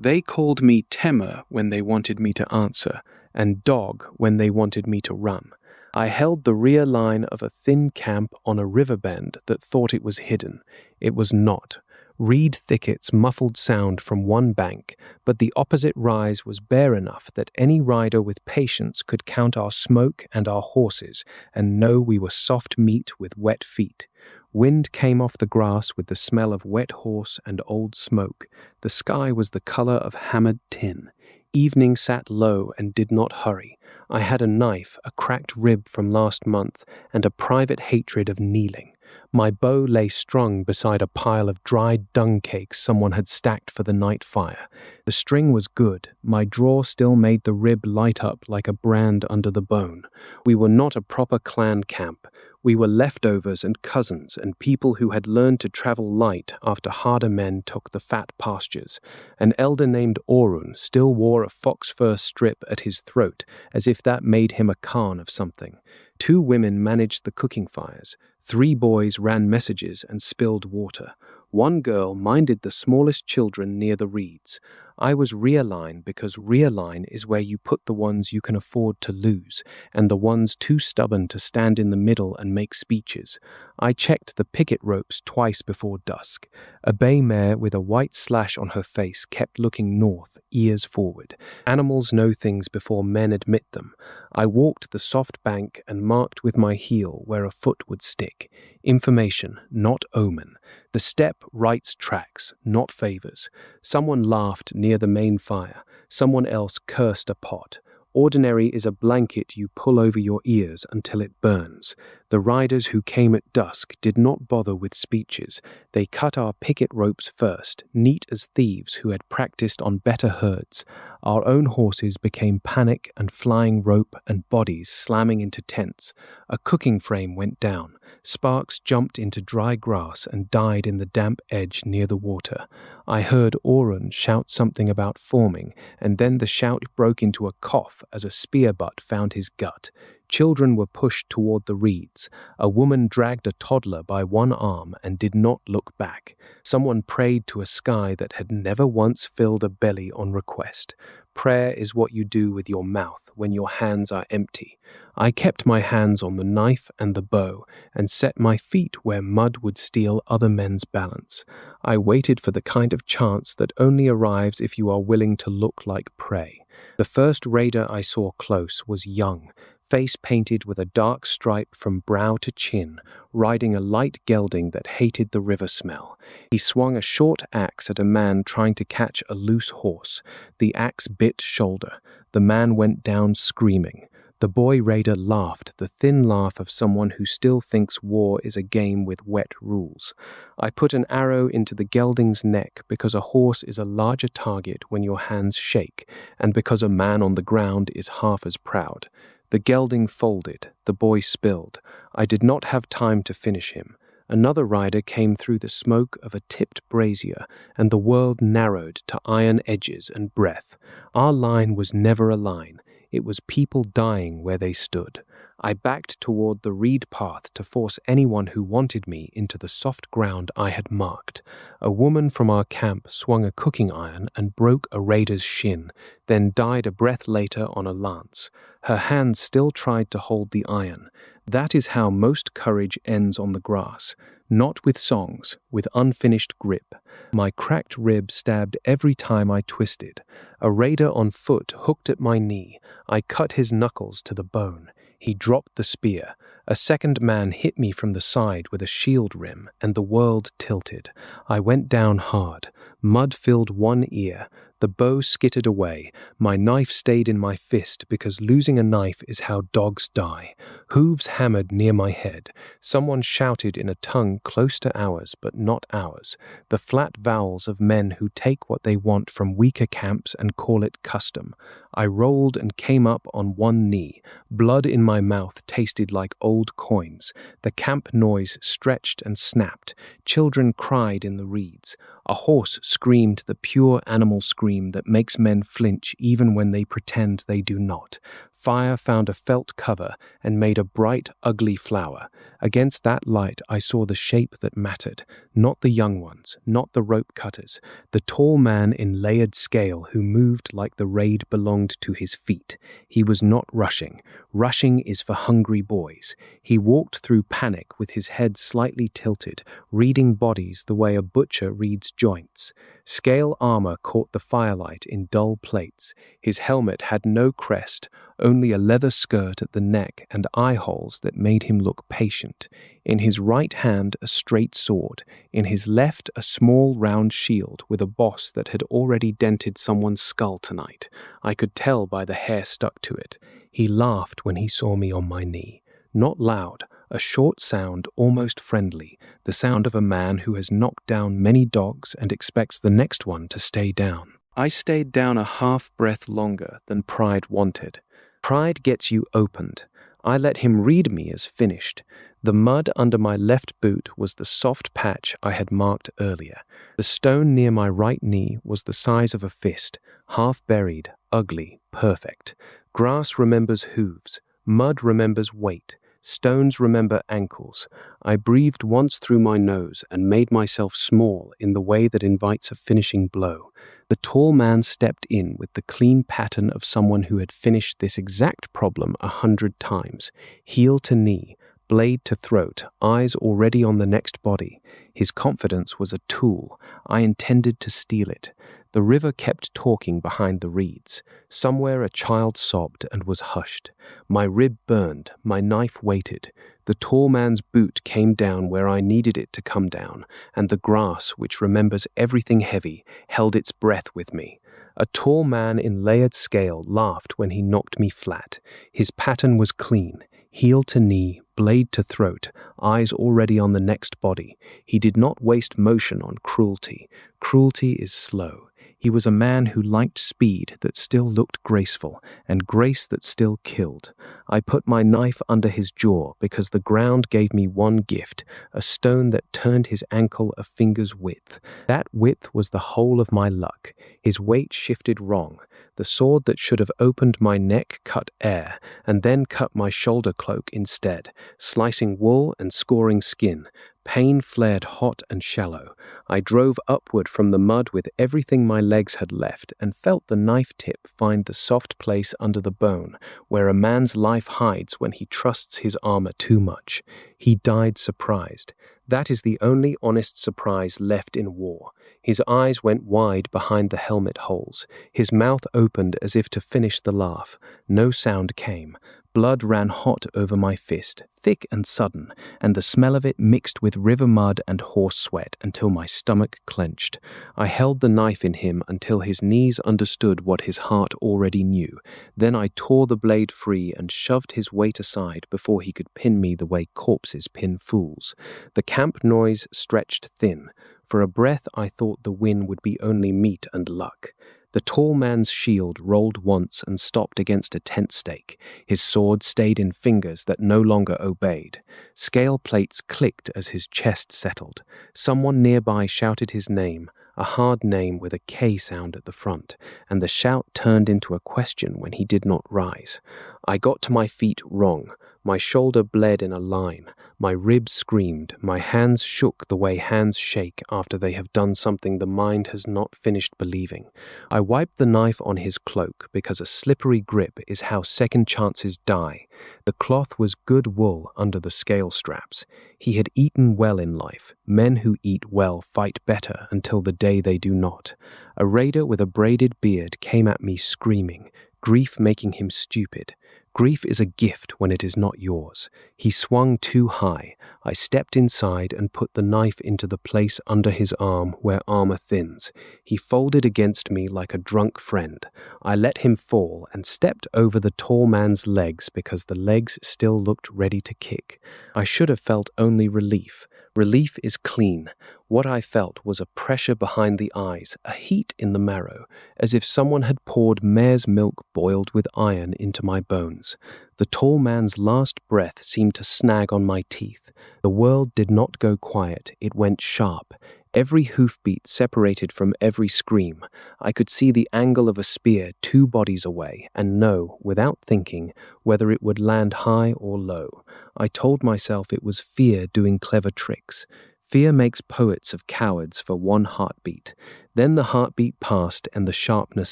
They called me Temur when they wanted me to answer, and Dog when they wanted me to run. I held the rear line of a thin camp on a river bend that thought it was hidden. It was not. Reed thickets muffled sound from one bank, but the opposite rise was bare enough that any rider with patience could count our smoke and our horses and know we were soft meat with wet feet. Wind came off the grass with the smell of wet horse and old smoke. The sky was the color of hammered tin. Evening sat low and did not hurry. I had a knife, a cracked rib from last month, and a private hatred of kneeling. My bow lay strung beside a pile of dried dung cakes someone had stacked for the night fire. The string was good. My draw still made the rib light up like a brand under the bone. We were not a proper clan camp. We were leftovers and cousins and people who had learned to travel light after harder men took the fat pastures. An elder named Orun still wore a fox fur strip at his throat, as if that made him a Khan of something. 2 women managed the cooking fires. 3 boys ran messages and spilled water. 1 girl minded the smallest children near the reeds. I was rear line because rear line is where you put the ones you can afford to lose, and the ones too stubborn to stand in the middle and make speeches. I checked the picket ropes twice before dusk. A bay mare with a white slash on her face kept looking north, ears forward. Animals know things before men admit them. I walked the soft bank and marked with my heel where a foot would stick. Information, not omen. The steppe writes tracks, not favors. Someone laughed near the main fire. Someone else cursed a pot. Ordinary is a blanket you pull over your ears until it burns. The riders who came at dusk did not bother with speeches. They cut our picket ropes first, neat as thieves who had practiced on better herds. Our own horses became panic and flying rope and bodies slamming into tents. A cooking frame went down. Sparks jumped into dry grass and died in the damp edge near the water. I heard Orun shout something about forming, and then the shout broke into a cough as a spear butt found his gut. Children were pushed toward the reeds. A woman dragged a toddler by one arm and did not look back. Someone prayed to a sky that had never once filled a belly on request. Prayer is what you do with your mouth when your hands are empty. I kept my hands on the knife and the bow and set my feet where mud would steal other men's balance. I waited for the kind of chance that only arrives if you are willing to look like prey. The first raider I saw close was young, face painted with a dark stripe from brow to chin, riding a light gelding that hated the river smell. He swung a short axe at a man trying to catch a loose horse. The axe bit shoulder. The man went down screaming. The boy raider laughed, the thin laugh of someone who still thinks war is a game with wet rules. I put an arrow into the gelding's neck because a horse is a larger target when your hands shake, and because a man on the ground is half as proud. The gelding folded. The boy spilled. I did not have time to finish him. Another rider came through the smoke of a tipped brazier, and the world narrowed to iron edges and breath. Our line was never a line. It was people dying where they stood. I backed toward the reed path to force anyone who wanted me into the soft ground I had marked. A woman from our camp swung a cooking iron and broke a raider's shin, then died a breath later on a lance. Her hand still tried to hold the iron. That is how most courage ends on the grass. Not with songs, with unfinished grip. My cracked rib stabbed every time I twisted. A raider on foot hooked at my knee. I cut his knuckles to the bone. He dropped the spear. A second man hit me from the side with a shield rim, and the world tilted. I went down hard. Mud filled one ear. The bow skittered away. My knife stayed in my fist because losing a knife is how dogs die. Hooves hammered near my head. Someone shouted in a tongue close to ours, but not ours. The flat vowels of men who take what they want from weaker camps and call it custom. I rolled and came up on one knee. Blood in my mouth tasted like old coins. The camp noise stretched and snapped. Children cried in the reeds. A horse screamed the pure animal scream that makes men flinch even when they pretend they do not. Fire found a felt cover and made a bright, ugly flower. Against that light I saw the shape that mattered, not the young ones, not the rope cutters, the tall man in layered scale who moved like the raid belonged to his feet. He was not rushing. Rushing is for hungry boys. He walked through panic with his head slightly tilted, reading bodies the way a butcher reads joints. Scale armor caught the firelight in dull plates. His helmet had no crest, only a leather skirt at the neck and eye holes that made him look patient. In his right hand a straight sword, in his left a small round shield with a boss that had already dented someone's skull tonight. I could tell by the hair stuck to it. He laughed when he saw me on my knee. Not loud, a short sound, almost friendly, the sound of a man who has knocked down many dogs and expects the next one to stay down. I stayed down a half-breath longer than pride wanted. Pride gets you opened. I let him read me as finished. The mud under my left boot was the soft patch I had marked earlier. The stone near my right knee was the size of a fist, half buried, ugly, perfect. Grass remembers hooves. Mud remembers weight. Stones remember ankles. I breathed once through my nose and made myself small in the way that invites a finishing blow. The tall man stepped in with the clean pattern of someone who had finished this exact problem 100 times. Heel to knee, blade to throat, eyes already on the next body. His confidence was a tool. I intended to steal it. The river kept talking behind the reeds. Somewhere a child sobbed and was hushed. My rib burned, my knife waited. The tall man's boot came down where I needed it to come down, and the grass, which remembers everything heavy, held its breath with me. A tall man in layered scale laughed when he knocked me flat. His pattern was clean. Heel to knee, blade to throat, eyes already on the next body. He did not waste motion on cruelty. Cruelty is slow. He was a man who liked speed that still looked graceful, and grace that still killed. I put my knife under his jaw because the ground gave me one gift, a stone that turned his ankle a finger's width. That width was the whole of my luck. His weight shifted wrong. The sword that should have opened my neck cut air, and then cut my shoulder cloak instead, slicing wool and scoring skin. Pain flared hot and shallow. I drove upward from the mud with everything my legs had left and felt the knife tip find the soft place under the bone, where a man's life hides when he trusts his armor too much. He died surprised. That is the only honest surprise left in war. His eyes went wide behind the helmet holes. His mouth opened as if to finish the laugh. No sound came. Blood ran hot over my fist, thick and sudden, and the smell of it mixed with river mud and horse sweat until my stomach clenched. I held the knife in him until his knees understood what his heart already knew. Then I tore the blade free and shoved his weight aside before he could pin me the way corpses pin fools. The camp noise stretched thin. For a breath I thought the win would be only meat and luck. The tall man's shield rolled once and stopped against a tent stake. His sword stayed in fingers that no longer obeyed. Scale plates clicked as his chest settled. Someone nearby shouted his name, a hard name with a K sound at the front, and the shout turned into a question when he did not rise. I got to my feet wrong. My shoulder bled in a line. My ribs screamed. My hands shook the way hands shake after they have done something the mind has not finished believing. I wiped the knife on his cloak because a slippery grip is how second chances die. The cloth was good wool under the scale straps. He had eaten well in life. Men who eat well fight better until the day they do not. A raider with a braided beard came at me screaming, grief making him stupid. Grief is a gift when it is not yours. He swung too high. I stepped inside and put the knife into the place under his arm where armor thins. He folded against me like a drunk friend. I let him fall and stepped over the tall man's legs because the legs still looked ready to kick. I should have felt only relief. Relief is clean. What I felt was a pressure behind the eyes, a heat in the marrow, as if someone had poured mare's milk boiled with iron into my bones. The tall man's last breath seemed to snag on my teeth. The world did not go quiet, it went sharp. Every hoofbeat separated from every scream. I could see the angle of a spear 2 bodies away and know, without thinking, whether it would land high or low. I told myself it was fear doing clever tricks. Fear makes poets of cowards for 1 heartbeat. Then the heartbeat passed and the sharpness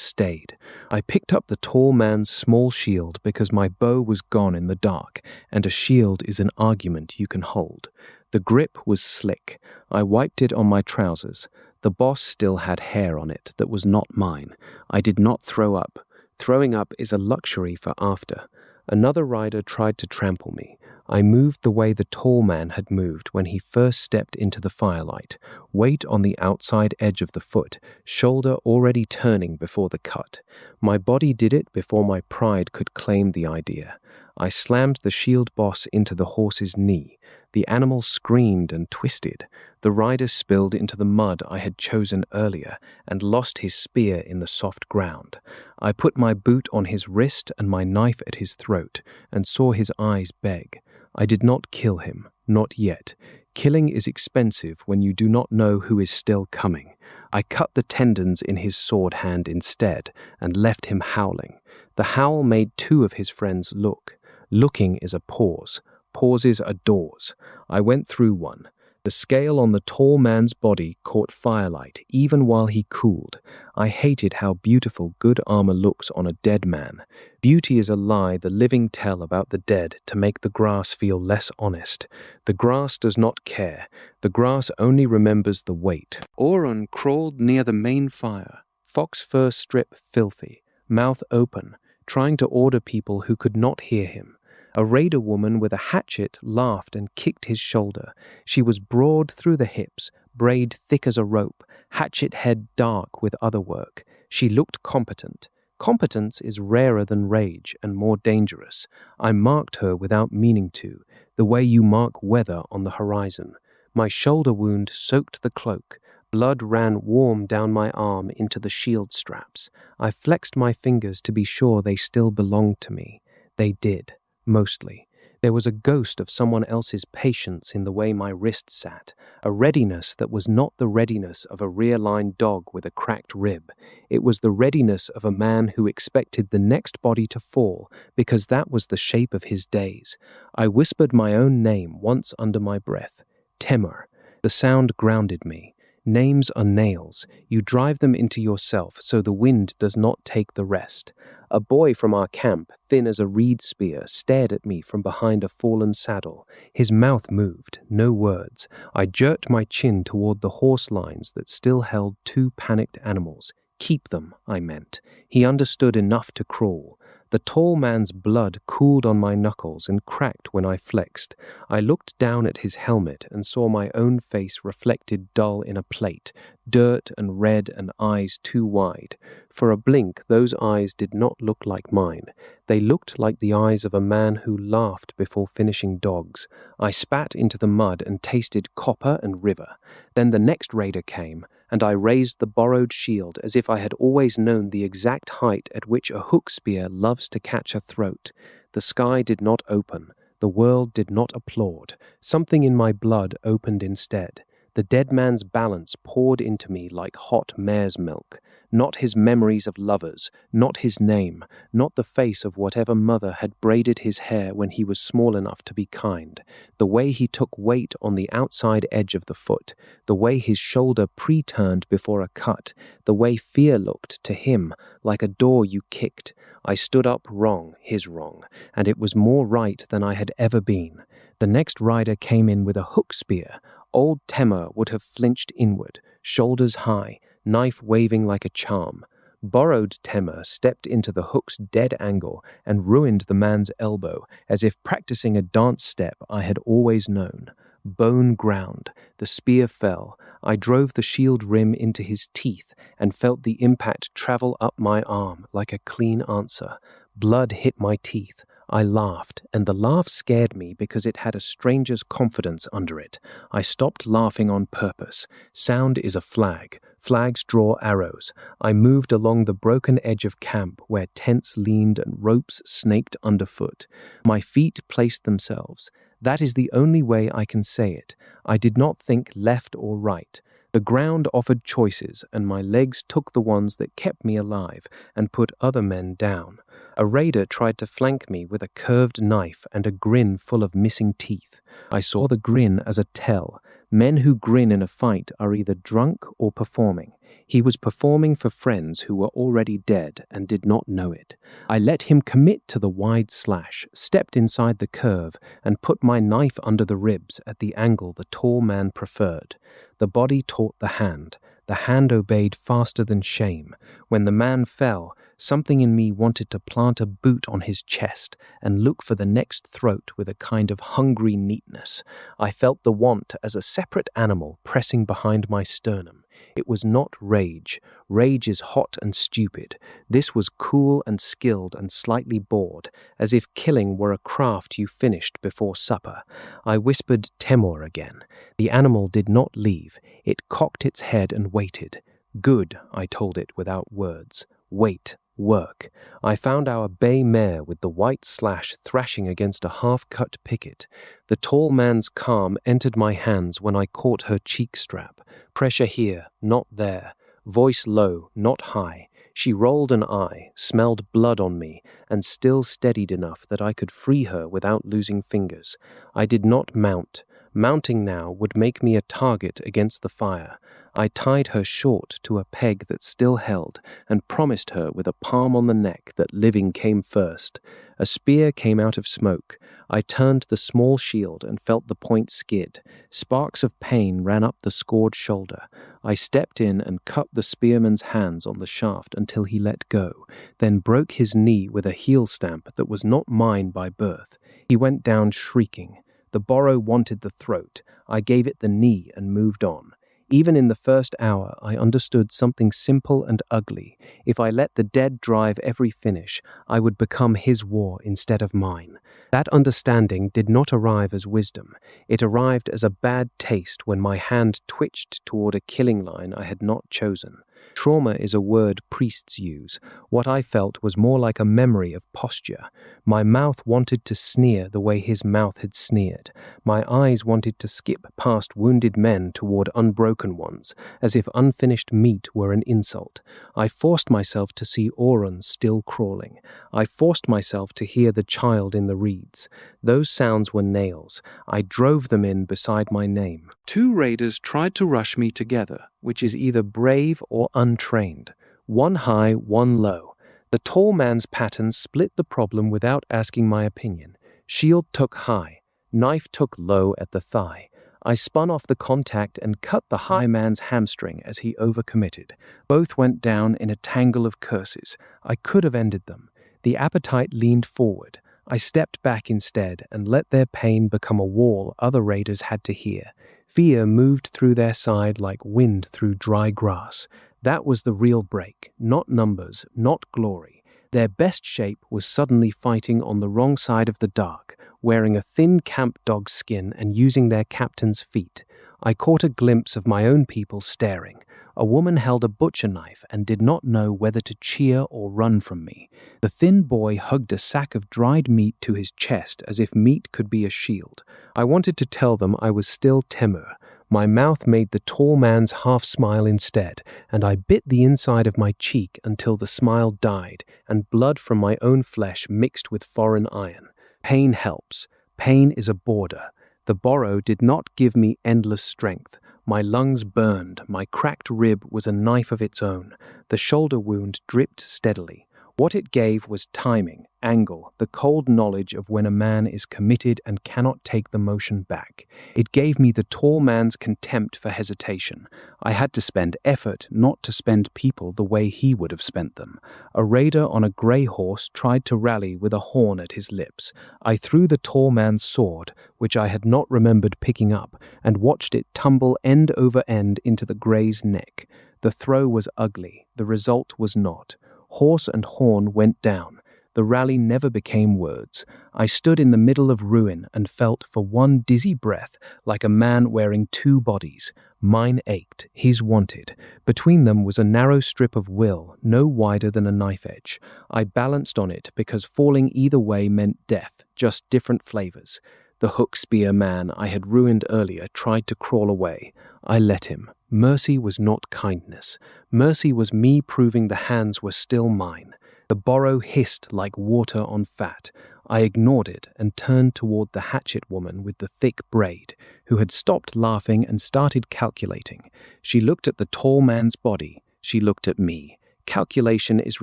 stayed. I picked up the tall man's small shield because my bow was gone in the dark, and a shield is an argument you can hold. The grip was slick. I wiped it on my trousers. The boss still had hair on it that was not mine. I did not throw up. Throwing up is a luxury for after. Another rider tried to trample me. I moved the way the tall man had moved when he first stepped into the firelight, weight on the outside edge of the foot, shoulder already turning before the cut. My body did it before my pride could claim the idea. I slammed the shield boss into the horse's knee. The animal screamed and twisted. The rider spilled into the mud I had chosen earlier and lost his spear in the soft ground. I put my boot on his wrist and my knife at his throat and saw his eyes beg. I did not kill him, not yet. Killing is expensive when you do not know who is still coming. I cut the tendons in his sword hand instead and left him howling. The howl made 2 of his friends look. Looking is a pause. Pauses are doors. I went through one. The scale on the tall man's body caught firelight even while he cooled. I hated how beautiful good armor looks on a dead man. Beauty is a lie the living tell about the dead to make the grass feel less honest. The grass does not care. The grass only remembers the weight. Oron crawled near the main fire, fox fur strip filthy, mouth open, trying to order people who could not hear him. A raider woman with a hatchet laughed and kicked his shoulder. She was broad through the hips, braid thick as a rope, hatchet head dark with other work. She looked competent. Competence is rarer than rage and more dangerous. I marked her without meaning to, the way you mark weather on the horizon. My shoulder wound soaked the cloak. Blood ran warm down my arm into the shield straps. I flexed my fingers to be sure they still belonged to me. They did. Mostly. There was a ghost of someone else's patience in the way my wrist sat, a readiness that was not the readiness of a rear-line dog with a cracked rib. It was the readiness of a man who expected the next body to fall because that was the shape of his days. I whispered my own name once under my breath. Temur. The sound grounded me. Names are nails. You drive them into yourself so the wind does not take the rest. A boy from our camp, thin as a reed spear, stared at me from behind a fallen saddle. His mouth moved, no words. I jerked my chin toward the horse lines that still held 2 panicked animals. Keep them, I meant. He understood enough to crawl. The tall man's blood cooled on my knuckles and cracked when I flexed. I looked down at his helmet and saw my own face reflected dull in a plate, dirt and red and eyes too wide. For a blink, those eyes did not look like mine. They looked like the eyes of a man who laughed before finishing dogs. I spat into the mud and tasted copper and river. Then the next raider came, and I raised the borrowed shield as if I had always known the exact height at which a hook spear loves to catch a throat. The sky did not open. The world did not applaud. Something in my blood opened instead. The dead man's balance poured into me like hot mare's milk. Not his memories of lovers, not his name, not the face of whatever mother had braided his hair when he was small enough to be kind. The way he took weight on the outside edge of the foot, the way his shoulder pre-turned before a cut, the way fear looked to him like a door you kicked. I stood up wrong, his wrong, and it was more right than I had ever been. The next rider came in with a hook spear. Old Temur would have flinched inward, shoulders high, knife waving like a charm. Borrowed Temur stepped into the hook's dead angle and ruined the man's elbow, as if practicing a dance step I had always known. Bone ground. The spear fell. I drove the shield rim into his teeth and felt the impact travel up my arm like a clean answer. Blood hit my teeth. I laughed, and the laugh scared me because it had a stranger's confidence under it. I stopped laughing on purpose. Sound is a flag. Flags draw arrows. I moved along the broken edge of camp where tents leaned and ropes snaked underfoot. My feet placed themselves. That is the only way I can say it. I did not think left or right. The ground offered choices, and my legs took the ones that kept me alive and put other men down. A raider tried to flank me with a curved knife and a grin full of missing teeth. I saw the grin as a tell. Men who grin in a fight are either drunk or performing. He was performing for friends who were already dead and did not know it. I let him commit to the wide slash, stepped inside the curve, and put my knife under the ribs at the angle the tall man preferred. The body taught the hand. The hand obeyed faster than shame. When the man fell, something in me wanted to plant a boot on his chest and look for the next throat with a kind of hungry neatness. I felt the want as a separate animal pressing behind my sternum. It was not rage. Rage is hot and stupid. This was cool and skilled and slightly bored, as if killing were a craft you finished before supper. I whispered Temur again. The animal did not leave. It cocked its head and waited. Good, I told it without words. Wait. Work. I found our bay mare with the white slash thrashing against a half-cut picket. The tall man's calm entered my hands when I caught her cheek strap. Pressure here, not there. Voice low, not high. She rolled an eye, smelled blood on me, and still steadied enough that I could free her without losing fingers. I did not mount. Mounting now would make me a target against the fire. I tied her short to a peg that still held and promised her with a palm on the neck that living came first. A spear came out of smoke. I turned the small shield and felt the point skid. Sparks of pain ran up the scored shoulder. I stepped in and cut the spearman's hands on the shaft until he let go, then broke his knee with a heel stamp that was not mine by birth. He went down shrieking. The borrow wanted the throat. I gave it the knee and moved on. Even in the first hour, I understood something simple and ugly. If I let the dead drive every finish, I would become his war instead of mine. That understanding did not arrive as wisdom. It arrived as a bad taste when my hand twitched toward a killing line I had not chosen. Trauma is a word priests use. What I felt was more like a memory of posture. My mouth wanted to sneer the way his mouth had sneered. My eyes wanted to skip past wounded men toward unbroken ones, as if unfinished meat were an insult. I forced myself to see Auron still crawling. I forced myself to hear the child in the reeds. Those sounds were nails. I drove them in beside my name. 2 raiders tried to rush me together, which is either brave or untrained. One high, one low. The tall man's pattern split the problem without asking my opinion. Shield took high. Knife took low at the thigh. I spun off the contact and cut the high man's hamstring as he overcommitted. Both went down in a tangle of curses. I could have ended them. The appetite leaned forward. I stepped back instead and let their pain become a wall other raiders had to hear. Fear moved through their side like wind through dry grass. That was the real break, not numbers, not glory. Their best shape was suddenly fighting on the wrong side of the dark, wearing a thin camp dog skin and using their captain's feet. I caught a glimpse of my own people staring. A woman held a butcher knife and did not know whether to cheer or run from me. The thin boy hugged a sack of dried meat to his chest as if meat could be a shield. I wanted to tell them I was still Temur. My mouth made the tall man's half-smile instead, and I bit the inside of my cheek until the smile died, and blood from my own flesh mixed with foreign iron. Pain helps. Pain is a border. The borrow did not give me endless strength. My lungs burned. My cracked rib was a knife of its own. The shoulder wound dripped steadily. What it gave was timing, angle, the cold knowledge of when a man is committed and cannot take the motion back. It gave me the tall man's contempt for hesitation. I had to spend effort, not to spend people the way he would have spent them. A raider on a grey horse tried to rally with a horn at his lips. I threw the tall man's sword, which I had not remembered picking up, and watched it tumble end over end into the grey's neck. The throw was ugly. The result was not. Horse and horn went down. The rally never became words. I stood in the middle of ruin and felt for one dizzy breath like a man wearing 2 bodies. Mine ached, his wanted. Between them was a narrow strip of will, no wider than a knife edge. I balanced on it because falling either way meant death, just different flavors. The hook spear man I had ruined earlier tried to crawl away. I let him. Mercy was not kindness. Mercy was me proving the hands were still mine. The borrow hissed like water on fat. I ignored it and turned toward the hatchet woman with the thick braid, who had stopped laughing and started calculating. She looked at the tall man's body. She looked at me. Calculation is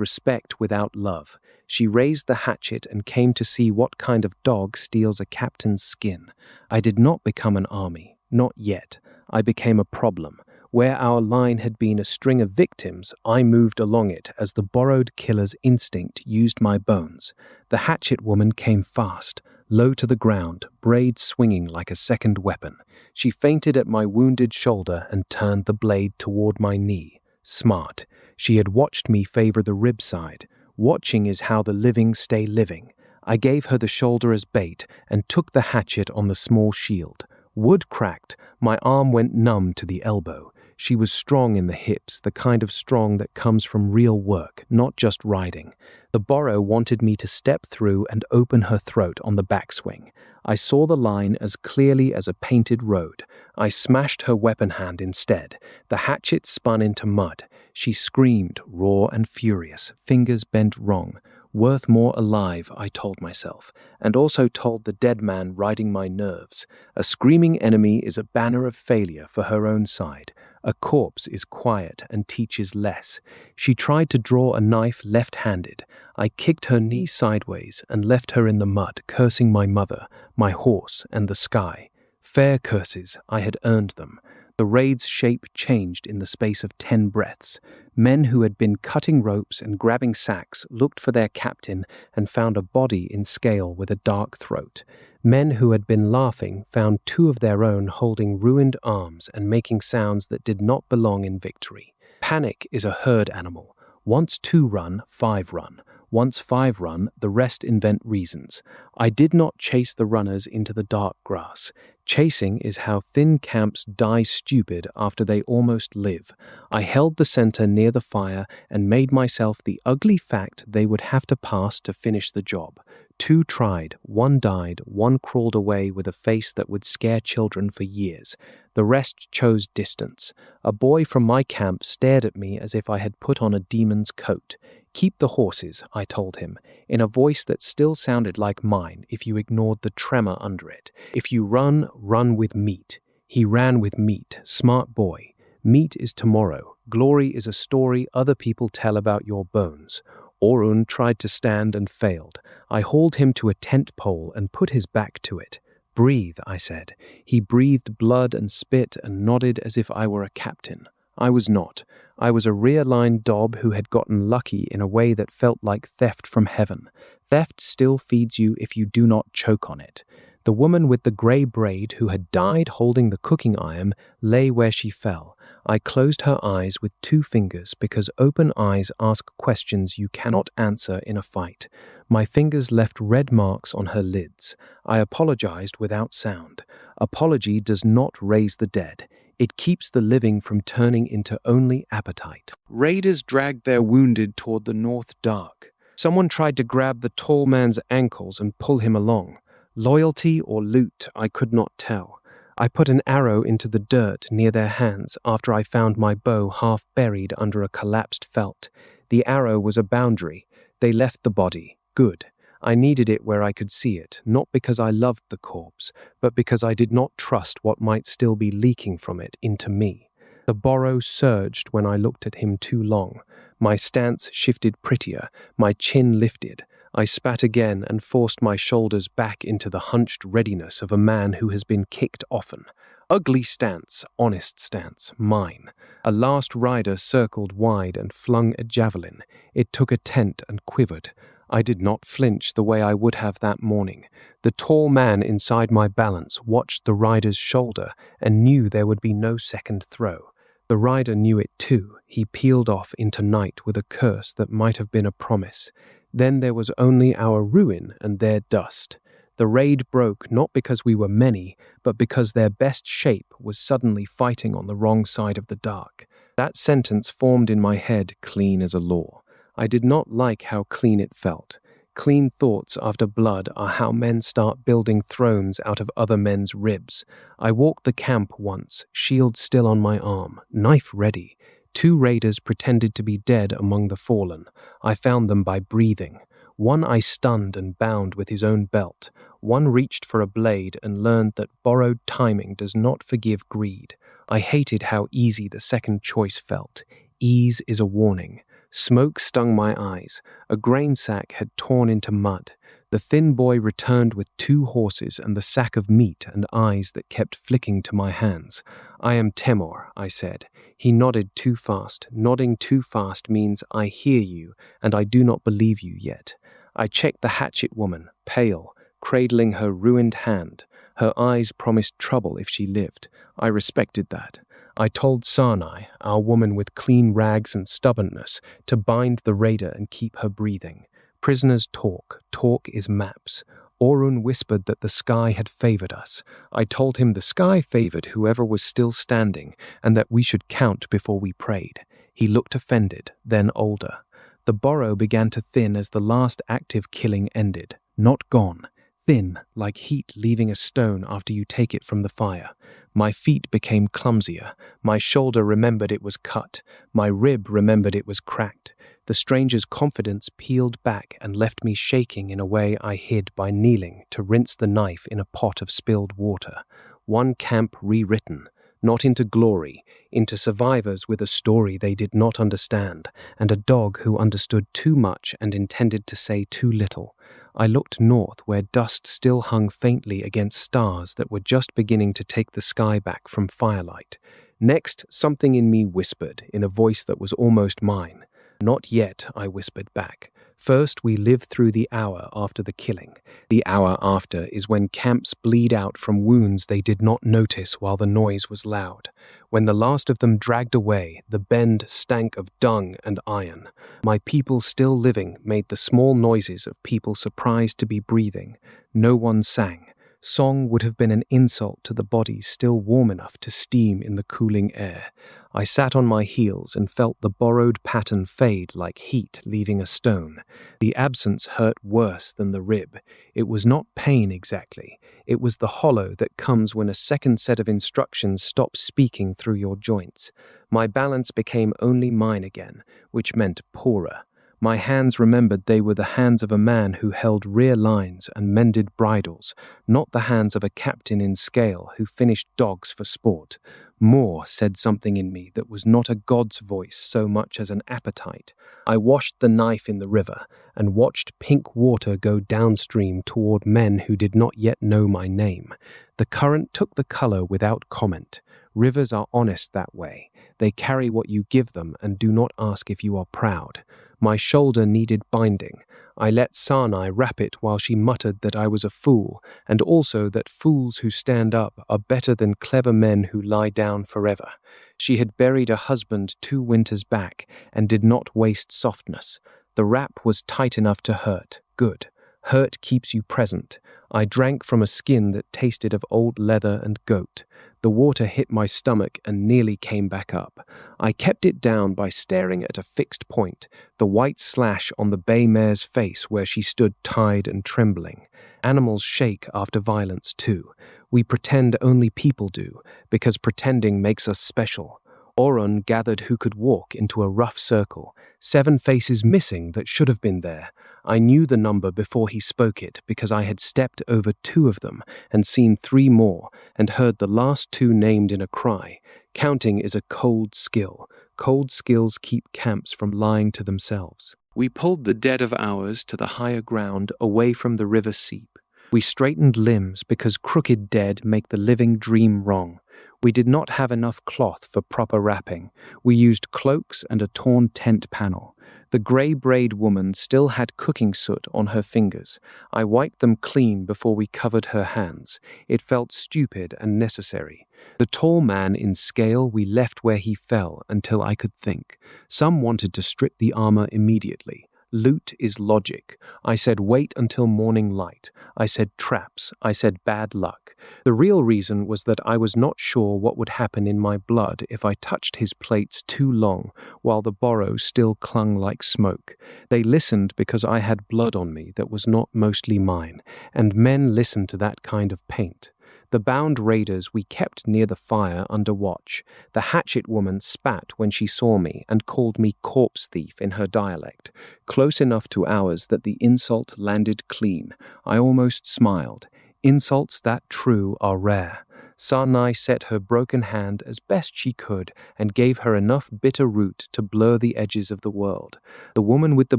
respect without love. She raised the hatchet and came to see what kind of dog steals a captain's skin. I did not become an army. Not yet. I became a problem. Where our line had been a string of victims, I moved along it as the borrowed killer's instinct used my bones. The hatchet woman came fast, low to the ground, braid swinging like a second weapon. She feinted at my wounded shoulder and turned the blade toward my knee. Smart. She had watched me favor the rib side. Watching is how the living stay living. I gave her the shoulder as bait and took the hatchet on the small shield. Wood cracked. My arm went numb to the elbow. She was strong in the hips, the kind of strong that comes from real work, not just riding. The borrow wanted me to step through and open her throat on the backswing. I saw the line as clearly as a painted road. I smashed her weapon hand instead. The hatchet spun into mud. She screamed, raw and furious, fingers bent wrong. Worth more alive, I told myself, and also told the dead man riding my nerves. A screaming enemy is a banner of failure for her own side. A corpse is quiet and teaches less. She tried to draw a knife left-handed. I kicked her knee sideways and left her in the mud, cursing my mother, my horse, and the sky. Fair curses, I had earned them. The raid's shape changed in the space of 10 breaths. Men who had been cutting ropes and grabbing sacks looked for their captain and found a body in scale with a dark throat. Men who had been laughing found 2 of their own holding ruined arms and making sounds that did not belong in victory. Panic is a herd animal. Once 2 run, 5 run. Once 5 run, the rest invent reasons. I did not chase the runners into the dark grass. Chasing is how thin camps die stupid after they almost live. I held the center near the fire and made myself the ugly fact they would have to pass to finish the job. 2 tried, 1 died, 1 crawled away with a face that would scare children for years. The rest chose distance. A boy from my camp stared at me as if I had put on a demon's coat. Keep the horses, I told him, in a voice that still sounded like mine if you ignored the tremor under it. If you run, run with meat. He ran with meat, smart boy. Meat is tomorrow. Glory is a story other people tell about your bones. Orun tried to stand and failed. I hauled him to a tent pole and put his back to it. Breathe, I said. He breathed blood and spit and nodded as if I were a captain. I was not. I was a rear-line dob who had gotten lucky in a way that felt like theft from heaven. Theft still feeds you if you do not choke on it. The woman with the grey braid who had died holding the cooking iron lay where she fell. I closed her eyes with 2 fingers because open eyes ask questions you cannot answer in a fight. My fingers left red marks on her lids. I apologized without sound. Apology does not raise the dead. It keeps the living from turning into only appetite. Raiders dragged their wounded toward the north dark. Someone tried to grab the tall man's ankles and pull him along. Loyalty or loot, I could not tell. I put an arrow into the dirt near their hands after I found my bow half buried under a collapsed felt. The arrow was a boundary. They left the body. Good. I needed it where I could see it, not because I loved the corpse, but because I did not trust what might still be leaking from it into me. The borrow surged when I looked at him too long. My stance shifted prettier, my chin lifted. I spat again and forced my shoulders back into the hunched readiness of a man who has been kicked often. Ugly stance, honest stance, mine. A last rider circled wide and flung a javelin. It took a tent and quivered. I did not flinch the way I would have that morning. The tall man inside my balance watched the rider's shoulder and knew there would be no second throw. The rider knew it too. He peeled off into night with a curse that might have been a promise. Then there was only our ruin and their dust. The raid broke not because we were many, but because their best shape was suddenly fighting on the wrong side of the dark. That sentence formed in my head clean as a law. I did not like how clean it felt. Clean thoughts after blood are how men start building thrones out of other men's ribs. I walked the camp once, shield still on my arm, knife ready. 2 raiders pretended to be dead among the fallen. I found them by breathing. One I stunned and bound with his own belt. One reached for a blade and learned that borrowed timing does not forgive greed. I hated how easy the second choice felt. Ease is a warning. Smoke stung my eyes. A grain sack had torn into mud. The thin boy returned with 2 horses and the sack of meat and eyes that kept flicking to my hands. I am Temur, I said. He nodded too fast. Nodding too fast means I hear you, and I do not believe you yet. I checked the hatchet woman, pale, cradling her ruined hand. Her eyes promised trouble if she lived. I respected that. I told Sarnai, our woman with clean rags and stubbornness, to bind the raider and keep her breathing. Prisoners talk. Talk is maps. Orun whispered that the sky had favored us. I told him the sky favored whoever was still standing and that we should count before we prayed. He looked offended, then older. The burrow began to thin as the last active killing ended. Not gone. Thin, like heat leaving a stone after you take it from the fire. My feet became clumsier. My shoulder remembered it was cut. My rib remembered it was cracked. The stranger's confidence peeled back and left me shaking in a way I hid by kneeling to rinse the knife in a pot of spilled water. One camp rewritten, not into glory, into survivors with a story they did not understand, and a dog who understood too much and intended to say too little. I looked north where dust still hung faintly against stars that were just beginning to take the sky back from firelight. Next, something in me whispered, in a voice that was almost mine. Not yet, I whispered back. First, we live through the hour after the killing. The hour after is when camps bleed out from wounds they did not notice while the noise was loud. When the last of them dragged away, the bend stank of dung and iron. My people still living made the small noises of people surprised to be breathing. No one sang. Song would have been an insult to the bodies still warm enough to steam in the cooling air. I sat on my heels and felt the borrowed pattern fade like heat leaving a stone. The absence hurt worse than the rib. It was not pain exactly. It was the hollow that comes when a second set of instructions stops speaking through your joints. My balance became only mine again, which meant poorer. My hands remembered they were the hands of a man who held rear lines and mended bridles, not the hands of a captain in scale who finished dogs for sport. More said something in me that was not a god's voice so much as an appetite. I washed the knife in the river and watched pink water go downstream toward men who did not yet know my name. The current took the color without comment. Rivers are honest that way. They carry what you give them and do not ask if you are proud. My shoulder needed binding. I let Sarnai wrap it while she muttered that I was a fool, and also that fools who stand up are better than clever men who lie down forever. She had buried a husband 2 winters back and did not waste softness. The wrap was tight enough to hurt. Good. Hurt keeps you present. I drank from a skin that tasted of old leather and goat. The water hit my stomach and nearly came back up. I kept it down by staring at a fixed point, the white slash on the bay mare's face where she stood tied and trembling. Animals shake after violence too. We pretend only people do, because pretending makes us special. Orun gathered who could walk into a rough circle, 7 faces missing that should have been there. I knew the number before he spoke it because I had stepped over 2 of them and seen 3 more and heard the last 2 named in a cry. Counting is a cold skill. Cold skills keep camps from lying to themselves. We pulled the dead of ours to the higher ground away from the river seep. We straightened limbs because crooked dead make the living dream wrong. We did not have enough cloth for proper wrapping. We used cloaks and a torn tent panel. The grey braid woman still had cooking soot on her fingers. I wiped them clean before we covered her hands. It felt stupid and necessary. The tall man in scale we left where he fell until I could think. Some wanted to strip the armor immediately. Loot is logic. I said wait until morning light. I said traps. I said bad luck. The real reason was that I was not sure what would happen in my blood if I touched his plates too long while the borrow still clung like smoke. They listened because I had blood on me that was not mostly mine, and men listen to that kind of paint. The bound raiders we kept near the fire under watch. The hatchet woman spat when she saw me and called me corpse thief in her dialect, close enough to ours that the insult landed clean. I almost smiled. Insults that true are rare. Sarnai set her broken hand as best she could and gave her enough bitter root to blur the edges of the world. The woman with the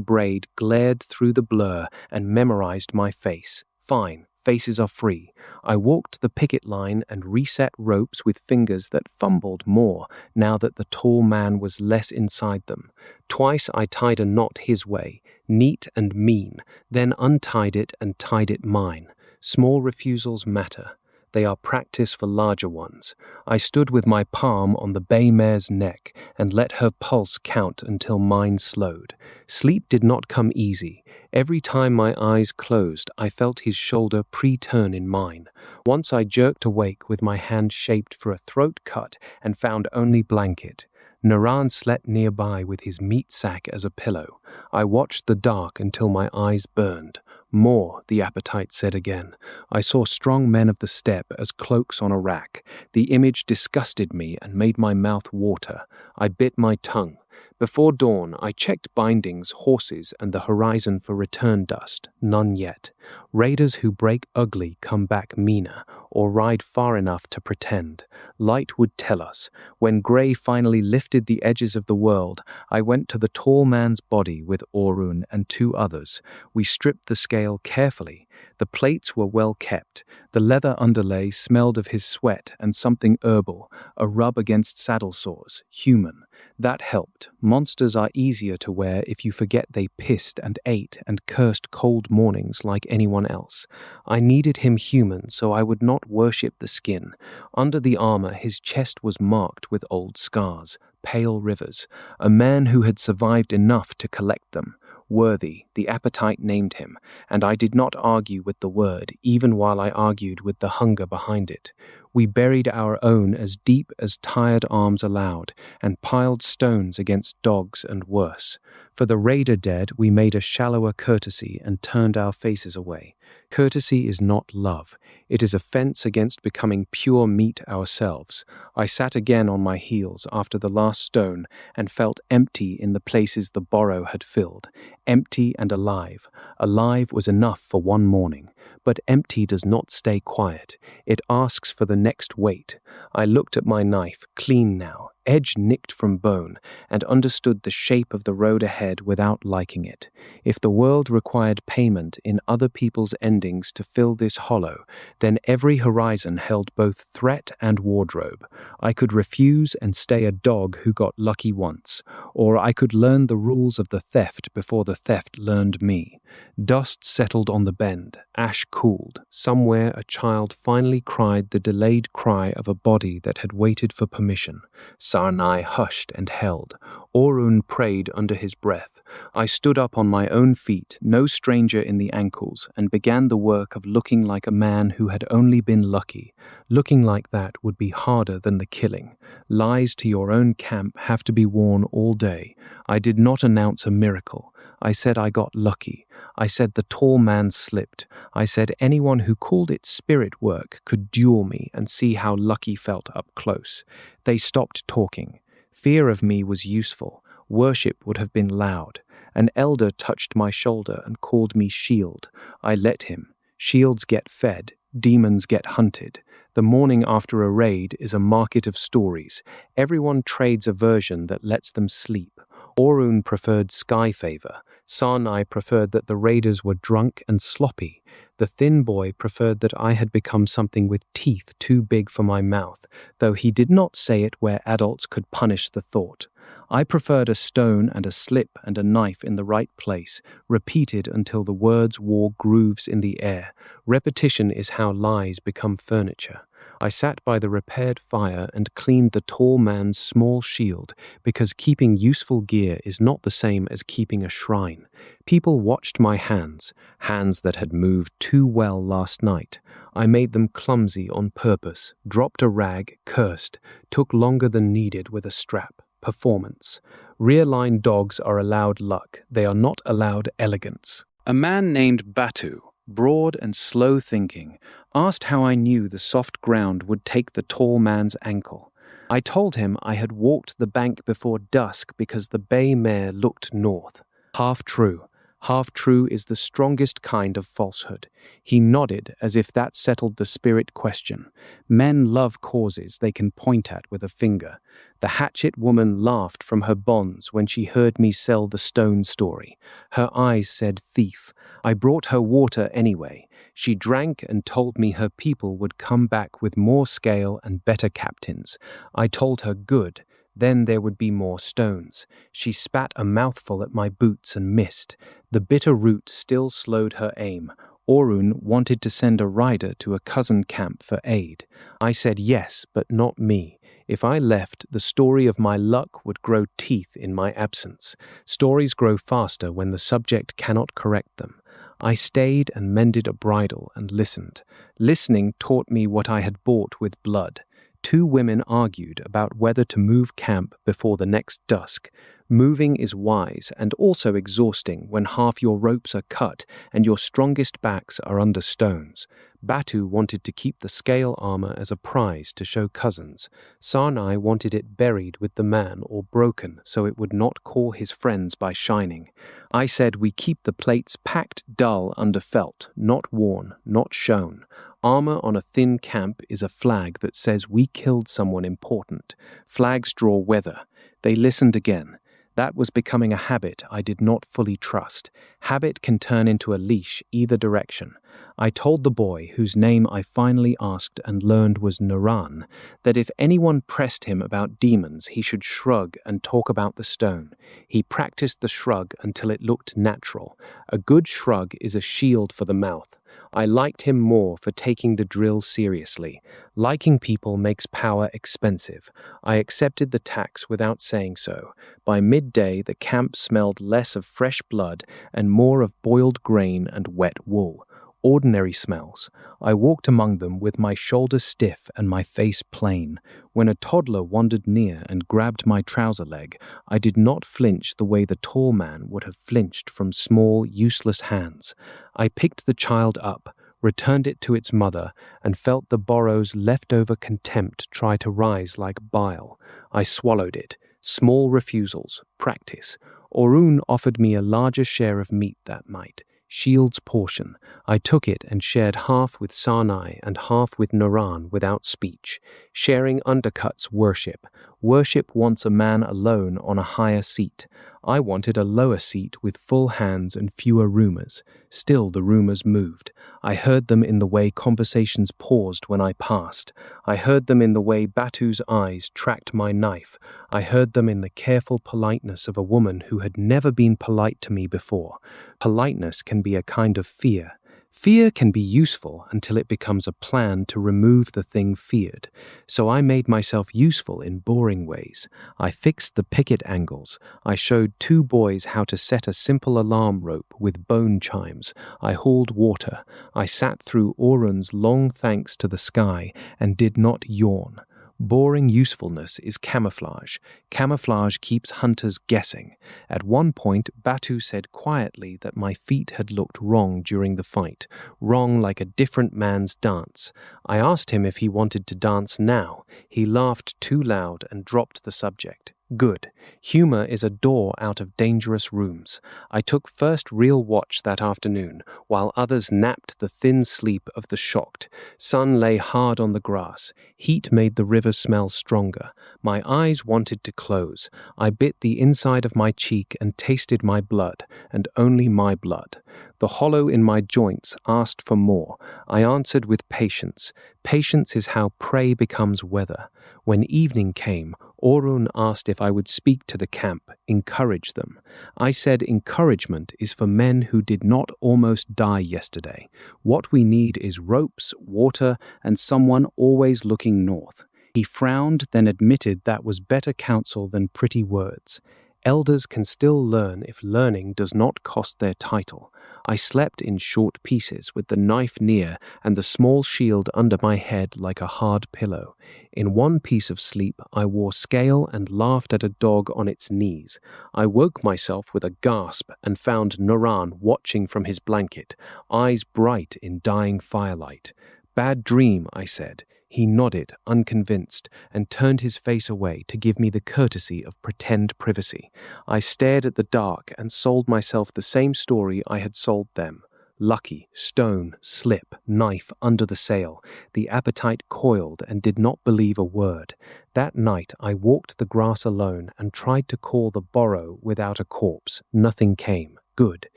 braid glared through the blur and memorized my face. Fine. Faces are free. I walked the picket line and reset ropes with fingers that fumbled more now that the tall man was less inside them. Twice I tied a knot his way, neat and mean, then untied it and tied it mine. Small refusals matter. They are practice for larger ones. I stood with my palm on the bay mare's neck and let her pulse count until mine slowed. Sleep did not come easy. Every time my eyes closed, I felt his shoulder pre-turn in mine. Once I jerked awake with my hand shaped for a throat cut and found only blanket. Naran slept nearby with his meat sack as a pillow. I watched the dark until my eyes burned. More, the appetite said again. I saw strong men of the steppe as cloaks on a rack. The image disgusted me and made my mouth water. I bit my tongue. Before dawn, I checked bindings, horses, and the horizon for return dust. None yet. Raiders who break ugly come back meaner, or ride far enough to pretend. Light would tell us. When grey finally lifted the edges of the world, I went to the tall man's body with Orun and two others. We stripped the scale carefully. The plates were well kept. The leather underlay smelled of his sweat and something herbal, a rub against saddle sores, human. That helped. Monsters are easier to wear if you forget they pissed and ate and cursed cold mornings like anyone else. I needed him human so I would not worship the skin. Under the armor, his chest was marked with old scars, pale rivers, a man who had survived enough to collect them. Worthy, the appetite named him, and I did not argue with the word, even while I argued with the hunger behind it. We buried our own as deep as tired arms allowed, and piled stones against dogs and worse. For the raider dead, we made a shallower courtesy and turned our faces away. Courtesy is not love. It is a fence against becoming pure meat ourselves. I sat again on my heels after the last stone and felt empty in the places the borrow had filled. Empty and alive. Alive was enough for one morning. But empty does not stay quiet. It asks for the next weight. I looked at my knife, clean now, edge nicked from bone, and understood the shape of the road ahead without liking it. If the world required payment in other people's endings to fill this hollow, then every horizon held both threat and wardrobe. I could refuse and stay a dog who got lucky once, or I could learn the rules of the theft before the theft learned me. Dust settled on the bend, ash cooled. Somewhere a child finally cried the delayed cry of a body that had waited for permission. Sarnai hushed and held. Orun prayed under his breath. I stood up on my own feet, no stranger in the ankles, and began the work of looking like a man who had only been lucky. Looking like that would be harder than the killing. Lies to your own camp have to be worn all day. I did not announce a miracle. I said I got lucky. I said the tall man slipped. I said anyone who called it spirit work could duel me and see how lucky felt up close. They stopped talking. Fear of me was useful. Worship would have been loud. An elder touched my shoulder and called me shield. I let him. Shields get fed. Demons get hunted. The morning after a raid is a market of stories. Everyone trades a version that lets them sleep. Orun preferred sky favor. Sarnai preferred that the raiders were drunk and sloppy. The thin boy preferred that I had become something with teeth too big for my mouth, though he did not say it where adults could punish the thought. I preferred a stone and a slip and a knife in the right place, repeated until the words wore grooves in the air. Repetition is how lies become furniture. I sat by the repaired fire and cleaned the tall man's small shield, because keeping useful gear is not the same as keeping a shrine. People watched my hands, hands that had moved too well last night. I made them clumsy on purpose, dropped a rag, cursed, took longer than needed with a strap. Performance. Rear-line dogs are allowed luck, they are not allowed elegance. A man named Batu, broad and slow-thinking, asked how I knew the soft ground would take the tall man's ankle. I told him I had walked the bank before dusk because the bay mare looked north. Half true. Half true is the strongest kind of falsehood. He nodded as if that settled the spirit question. Men love causes they can point at with a finger. The hatchet woman laughed from her bonds when she heard me sell the stone story. Her eyes said thief. I brought her water anyway. She drank and told me her people would come back with more scale and better captains. I told her good. Then there would be more stones. She spat a mouthful at my boots and missed. The bitter root still slowed her aim. Orun wanted to send a rider to a cousin camp for aid. I said yes, but not me. If I left, the story of my luck would grow teeth in my absence. Stories grow faster when the subject cannot correct them. I stayed and mended a bridle and listened. Listening taught me what I had bought with blood. 2 women argued about whether to move camp before the next dusk. Moving is wise and also exhausting when half your ropes are cut and your strongest backs are under stones. Batu wanted to keep the scale armor as a prize to show cousins. Sarnai wanted it buried with the man or broken so it would not call his friends by shining. I said we keep the plates packed dull under felt, not worn, not shown. Armor on a thin camp is a flag that says we killed someone important. Flags draw weather. They listened again. That was becoming a habit I did not fully trust. Habit can turn into a leash either direction. I told the boy, whose name I finally asked and learned was Naran, that if anyone pressed him about demons, he should shrug and talk about the stone. He practiced the shrug until it looked natural. A good shrug is a shield for the mouth. I liked him more for taking the drill seriously. Liking people makes power expensive. I accepted the tax without saying so. By midday, the camp smelled less of fresh blood and more of boiled grain and wet wool. Ordinary smells. I walked among them with my shoulders stiff and my face plain. When a toddler wandered near and grabbed my trouser leg, I did not flinch the way the tall man would have flinched from small, useless hands. I picked the child up, returned it to its mother, and felt the borrow's leftover contempt try to rise like bile. I swallowed it. Small refusals. Practice. Orun offered me a larger share of meat that night. Shield's portion. I took it and shared half with Sarnai and half with Naran without speech. Sharing undercuts worship. Worship wants a man alone on a higher seat. I wanted a lower seat with full hands and fewer rumors. Still the rumors moved. I heard them in the way conversations paused when I passed. I heard them in the way Batu's eyes tracked my knife. I heard them in the careful politeness of a woman who had never been polite to me before. Politeness can be a kind of fear. Fear can be useful until it becomes a plan to remove the thing feared. So I made myself useful in boring ways. I fixed the picket angles. I showed 2 boys how to set a simple alarm rope with bone chimes. I hauled water. I sat through Orun's long thanks to the sky and did not yawn. Boring usefulness is camouflage. Camouflage keeps hunters guessing. At one point, Batu said quietly that my feet had looked wrong during the fight, wrong like a different man's dance. I asked him if he wanted to dance now. He laughed too loud and dropped the subject. Good. Humor is a door out of dangerous rooms. I took first real watch that afternoon, while others napped the thin sleep of the shocked. Sun lay hard on the grass. Heat made the river smell stronger. My eyes wanted to close. I bit the inside of my cheek and tasted my blood, and only my blood. The hollow in my joints asked for more. I answered with patience. Patience is how prey becomes weather. When evening came, Orun asked if I would speak to the camp, encourage them. I said encouragement is for men who did not almost die yesterday. What we need is ropes, water, and someone always looking north. He frowned, then admitted that was better counsel than pretty words. Elders can still learn if learning does not cost their title. I slept in short pieces with the knife near and the small shield under my head like a hard pillow. In one piece of sleep, I wore scale and laughed at a dog on its knees. I woke myself with a gasp and found Naran watching from his blanket, eyes bright in dying firelight. "Bad dream," I said. He nodded, unconvinced, and turned his face away to give me the courtesy of pretend privacy. I stared at the dark and sold myself the same story I had sold them. Lucky, stone, slip, knife under the sail. The appetite coiled and did not believe a word. That night I walked the grass alone and tried to call the borrow without a corpse. Nothing came. Good.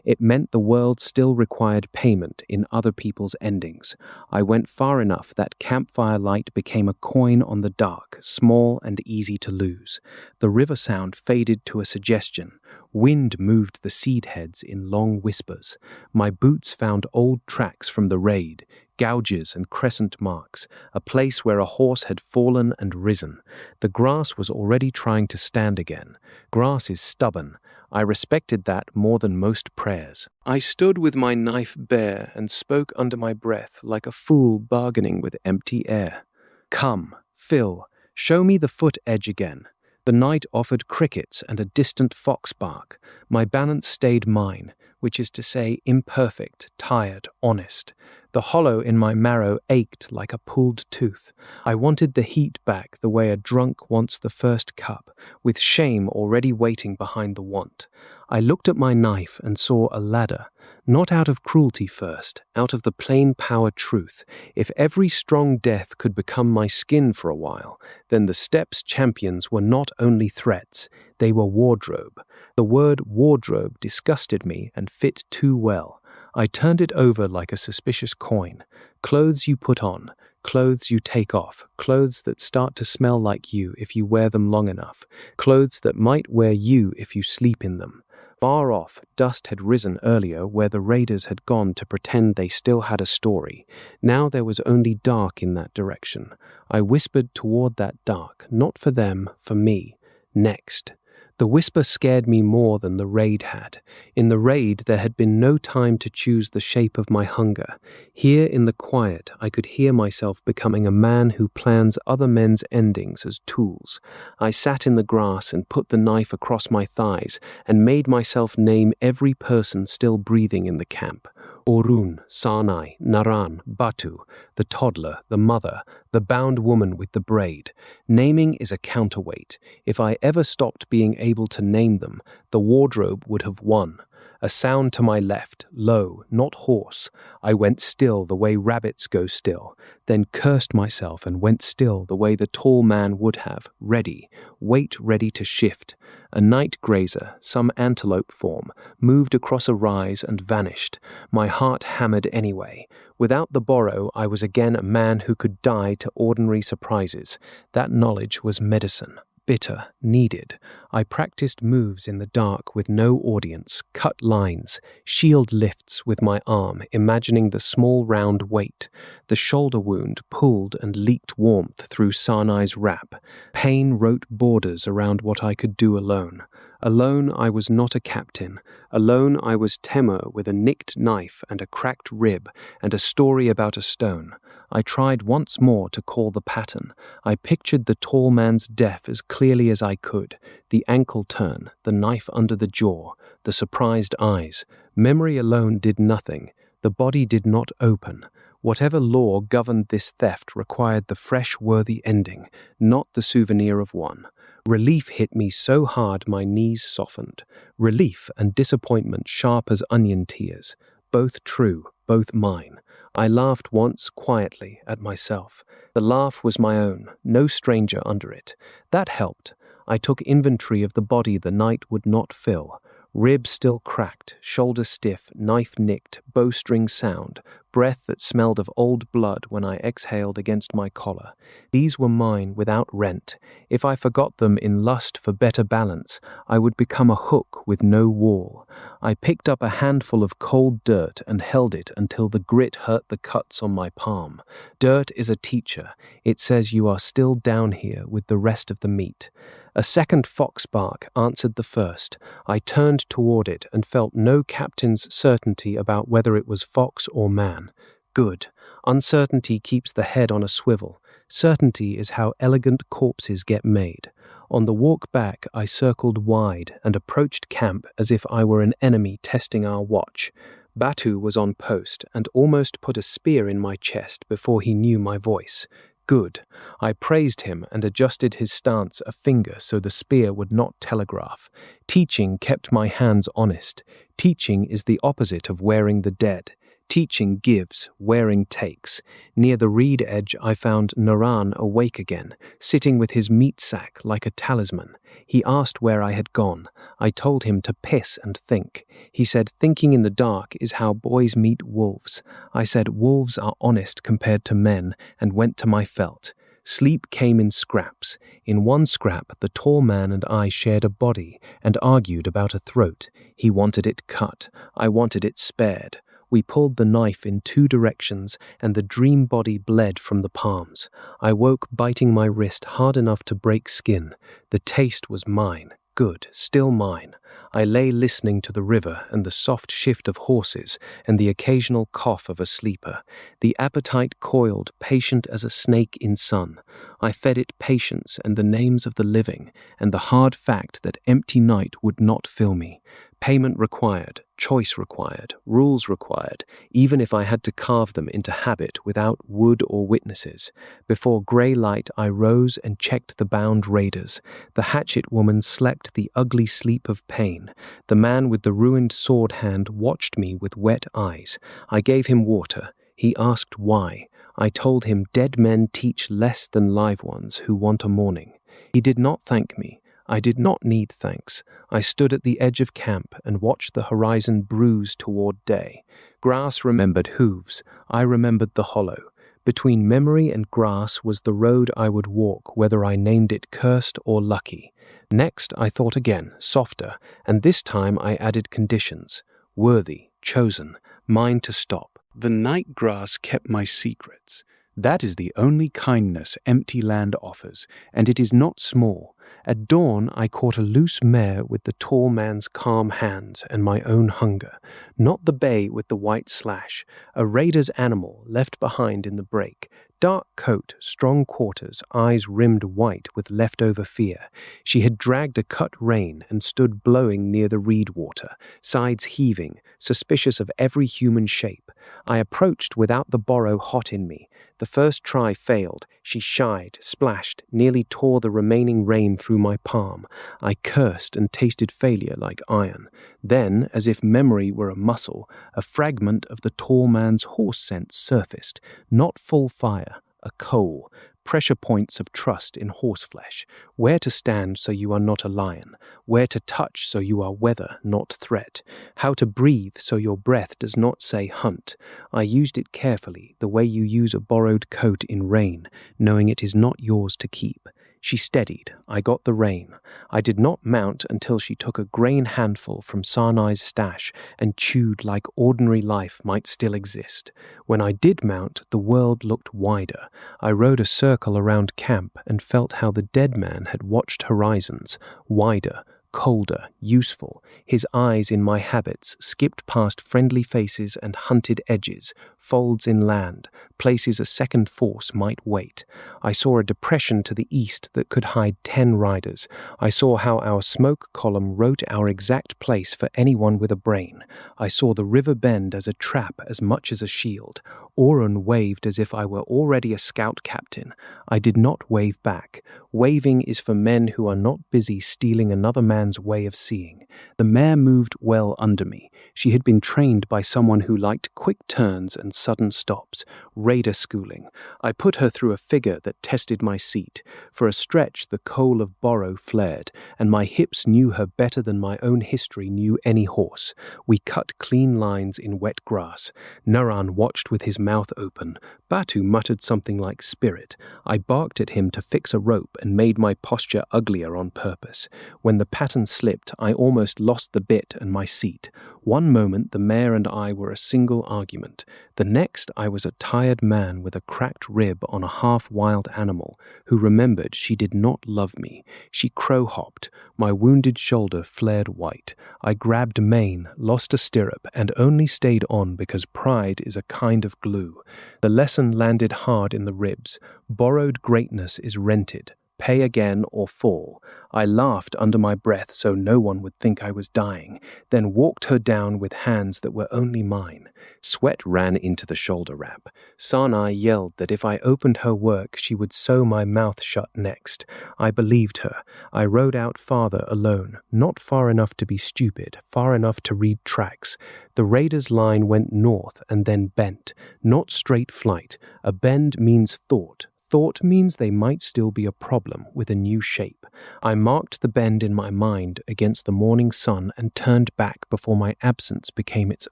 It meant the world still required payment in other people's endings. I went far enough that campfire light became a coin on the dark, small and easy to lose. The river sound faded to a suggestion. Wind moved the seed heads in long whispers. My boots found old tracks from the raid, gouges and crescent marks, a place where a horse had fallen and risen. The grass was already trying to stand again. Grass is stubborn. I respected that more than most prayers. I stood with my knife bare and spoke under my breath like a fool bargaining with empty air. "Come, Phil, show me the foot edge again." The night offered crickets and a distant fox bark. My balance stayed mine, which is to say imperfect, tired, honest. The hollow in my marrow ached like a pulled tooth. I wanted the heat back the way a drunk wants the first cup, with shame already waiting behind the want. I looked at my knife and saw a ladder, not out of cruelty first, out of the plain power truth. If every strong death could become my skin for a while, then the Steppe's champions were not only threats, they were wardrobe. The word wardrobe disgusted me and fit too well. I turned it over like a suspicious coin. Clothes you put on, clothes you take off, clothes that start to smell like you if you wear them long enough, clothes that might wear you if you sleep in them. Far off, dust had risen earlier where the raiders had gone to pretend they still had a story. Now there was only dark in that direction. I whispered toward that dark, not for them, for me. Next. The whisper scared me more than the raid had. In the raid, there had been no time to choose the shape of my hunger. Here in the quiet, I could hear myself becoming a man who plans other men's endings as tools. I sat in the grass and put the knife across my thighs and made myself name every person still breathing in the camp. Orun, Sanai, Naran, Batu, the toddler, the mother, the bound woman with the braid. Naming is a counterweight. If I ever stopped being able to name them, the wardrobe would have won. A sound to my left, low, not hoarse. I went still the way rabbits go still, then cursed myself and went still the way the tall man would have, ready, weight ready to shift. A night grazer, some antelope form, moved across a rise and vanished. My heart hammered anyway. Without the borrow, I was again a man who could die to ordinary surprises. That knowledge was medicine. Bitter, needed. I practiced moves in the dark with no audience, cut lines, shield lifts with my arm, imagining the small round weight. The shoulder wound pulled and leaked warmth through Sanai's wrap. Pain wrote borders around what I could do alone. Alone I was not a captain. Alone I was Temur with a nicked knife and a cracked rib and a story about a stone. I tried once more to call the pattern. I pictured the tall man's death as clearly as I could. The ankle turn, the knife under the jaw, the surprised eyes. Memory alone did nothing. The body did not open. Whatever law governed this theft required the fresh, worthy ending, not the souvenir of one. Relief hit me so hard my knees softened. Relief and disappointment sharp as onion tears. Both true, both mine. I laughed once quietly at myself. The laugh was my own, no stranger under it. That helped. I took inventory of the body the night would not fill. Rib still cracked, shoulder stiff, knife nicked, bowstring sound, breath that smelled of old blood when I exhaled against my collar. These were mine without rent. If I forgot them in lust for better balance, I would become a hook with no wall. I picked up a handful of cold dirt and held it until the grit hurt the cuts on my palm. Dirt is a teacher. It says you are still down here with the rest of the meat. A second fox bark answered the first. I turned toward it and felt no captain's certainty about whether it was fox or man. Good. Uncertainty keeps the head on a swivel. Certainty is how elegant corpses get made. On the walk back, I circled wide and approached camp as if I were an enemy testing our watch. Batu was on post and almost put a spear in my chest before he knew my voice. Good. I praised him and adjusted his stance a finger so the spear would not telegraph. Teaching kept my hands honest. Teaching is the opposite of wearing the dead. Teaching gives, wearing takes. Near the reed edge I found Naran awake again, sitting with his meat sack like a talisman. He asked where I had gone. I told him to piss and think. He said thinking in the dark is how boys meet wolves. I said wolves are honest compared to men and went to my felt. Sleep came in scraps. In one scrap, the tall man and I shared a body and argued about a throat. He wanted it cut. I wanted it spared. We pulled the knife in two directions, and the dream body bled from the palms. I woke biting my wrist hard enough to break skin. The taste was mine. Good, still mine. I lay listening to the river and the soft shift of horses and the occasional cough of a sleeper. The appetite coiled, patient as a snake in sun. I fed it patience and the names of the living, and the hard fact that empty night would not fill me. Payment required, choice required, rules required, even if I had to carve them into habit without wood or witnesses. Before grey light I rose and checked the bound raiders. The hatchet woman slept the ugly sleep of pain. The man with the ruined sword hand watched me with wet eyes. I gave him water. He asked why. I told him dead men teach less than live ones who want a morning. He did not thank me. I did not need thanks. I stood at the edge of camp and watched the horizon bruise toward day. Grass remembered hooves. I remembered the hollow. Between memory and grass was the road I would walk, whether I named it cursed or lucky. Next, I thought again, softer, and this time I added conditions. Worthy, chosen, mine to stop. The night grass kept my secrets. That is the only kindness empty land offers, and it is not small. At dawn, I caught a loose mare with the tall man's calm hands and my own hunger, not the bay with the white slash, a raider's animal left behind in the break. Dark coat, strong quarters, eyes rimmed white with leftover fear. She had dragged a cut rein and stood blowing near the reed water, sides heaving, suspicious of every human shape. I approached without the borrow hot in me. The first try failed. She shied, splashed, nearly tore the remaining rein through my palm. I cursed and tasted failure like iron. Then, as if memory were a muscle, a fragment of the tall man's horse sense surfaced. Not full fire, a coal. Pressure points of trust in horseflesh. Where to stand so you are not a lion. Where to touch so you are weather, not threat. How to breathe so your breath does not say hunt. I used it carefully, the way you use a borrowed coat in rain, knowing it is not yours to keep. She steadied. I got the rein. I did not mount until she took a grain handful from Sarnai's stash and chewed like ordinary life might still exist. When I did mount, the world looked wider. I rode a circle around camp and felt how the dead man had watched horizons, wider, colder, useful. His eyes in my habits skipped past friendly faces and hunted edges, folds in land, places a second force might wait. I saw a depression to the east that could hide 10 riders. I saw how our smoke column wrote our exact place for anyone with a brain. I saw the river bend as a trap as much as a shield. Orun waved as if I were already a scout captain. I did not wave back. Waving is for men who are not busy stealing another man's way of seeing. The mare moved well under me. She had been trained by someone who liked quick turns and sudden stops, raider schooling. I put her through a figure that tested my seat. For a stretch, the coal of borrow flared, and my hips knew her better than my own history knew any horse. We cut clean lines in wet grass. Naran watched with his mouth open. Batu muttered something like spirit. I barked at him to fix a rope and made my posture uglier on purpose. When the pattern slipped, I almost lost the bit and my seat. One moment the mare and I were a single argument. The next I was a tired man with a cracked rib on a half-wild animal who remembered she did not love me. She crow-hopped. My wounded shoulder flared white. I grabbed mane, lost a stirrup, and only stayed on because pride is a kind of glue. The lesson landed hard in the ribs. Borrowed greatness is rented. Pay again or fall. I laughed under my breath so no one would think I was dying, then walked her down with hands that were only mine. Sweat ran into the shoulder wrap. Sanai yelled that if I opened her work, she would sew my mouth shut next. I believed her. I rode out farther alone, not far enough to be stupid, far enough to read tracks. The raider's line went north and then bent, not straight flight. A bend means thought. Thought means they might still be a problem with a new shape. I marked the bend in my mind against the morning sun and turned back before my absence became its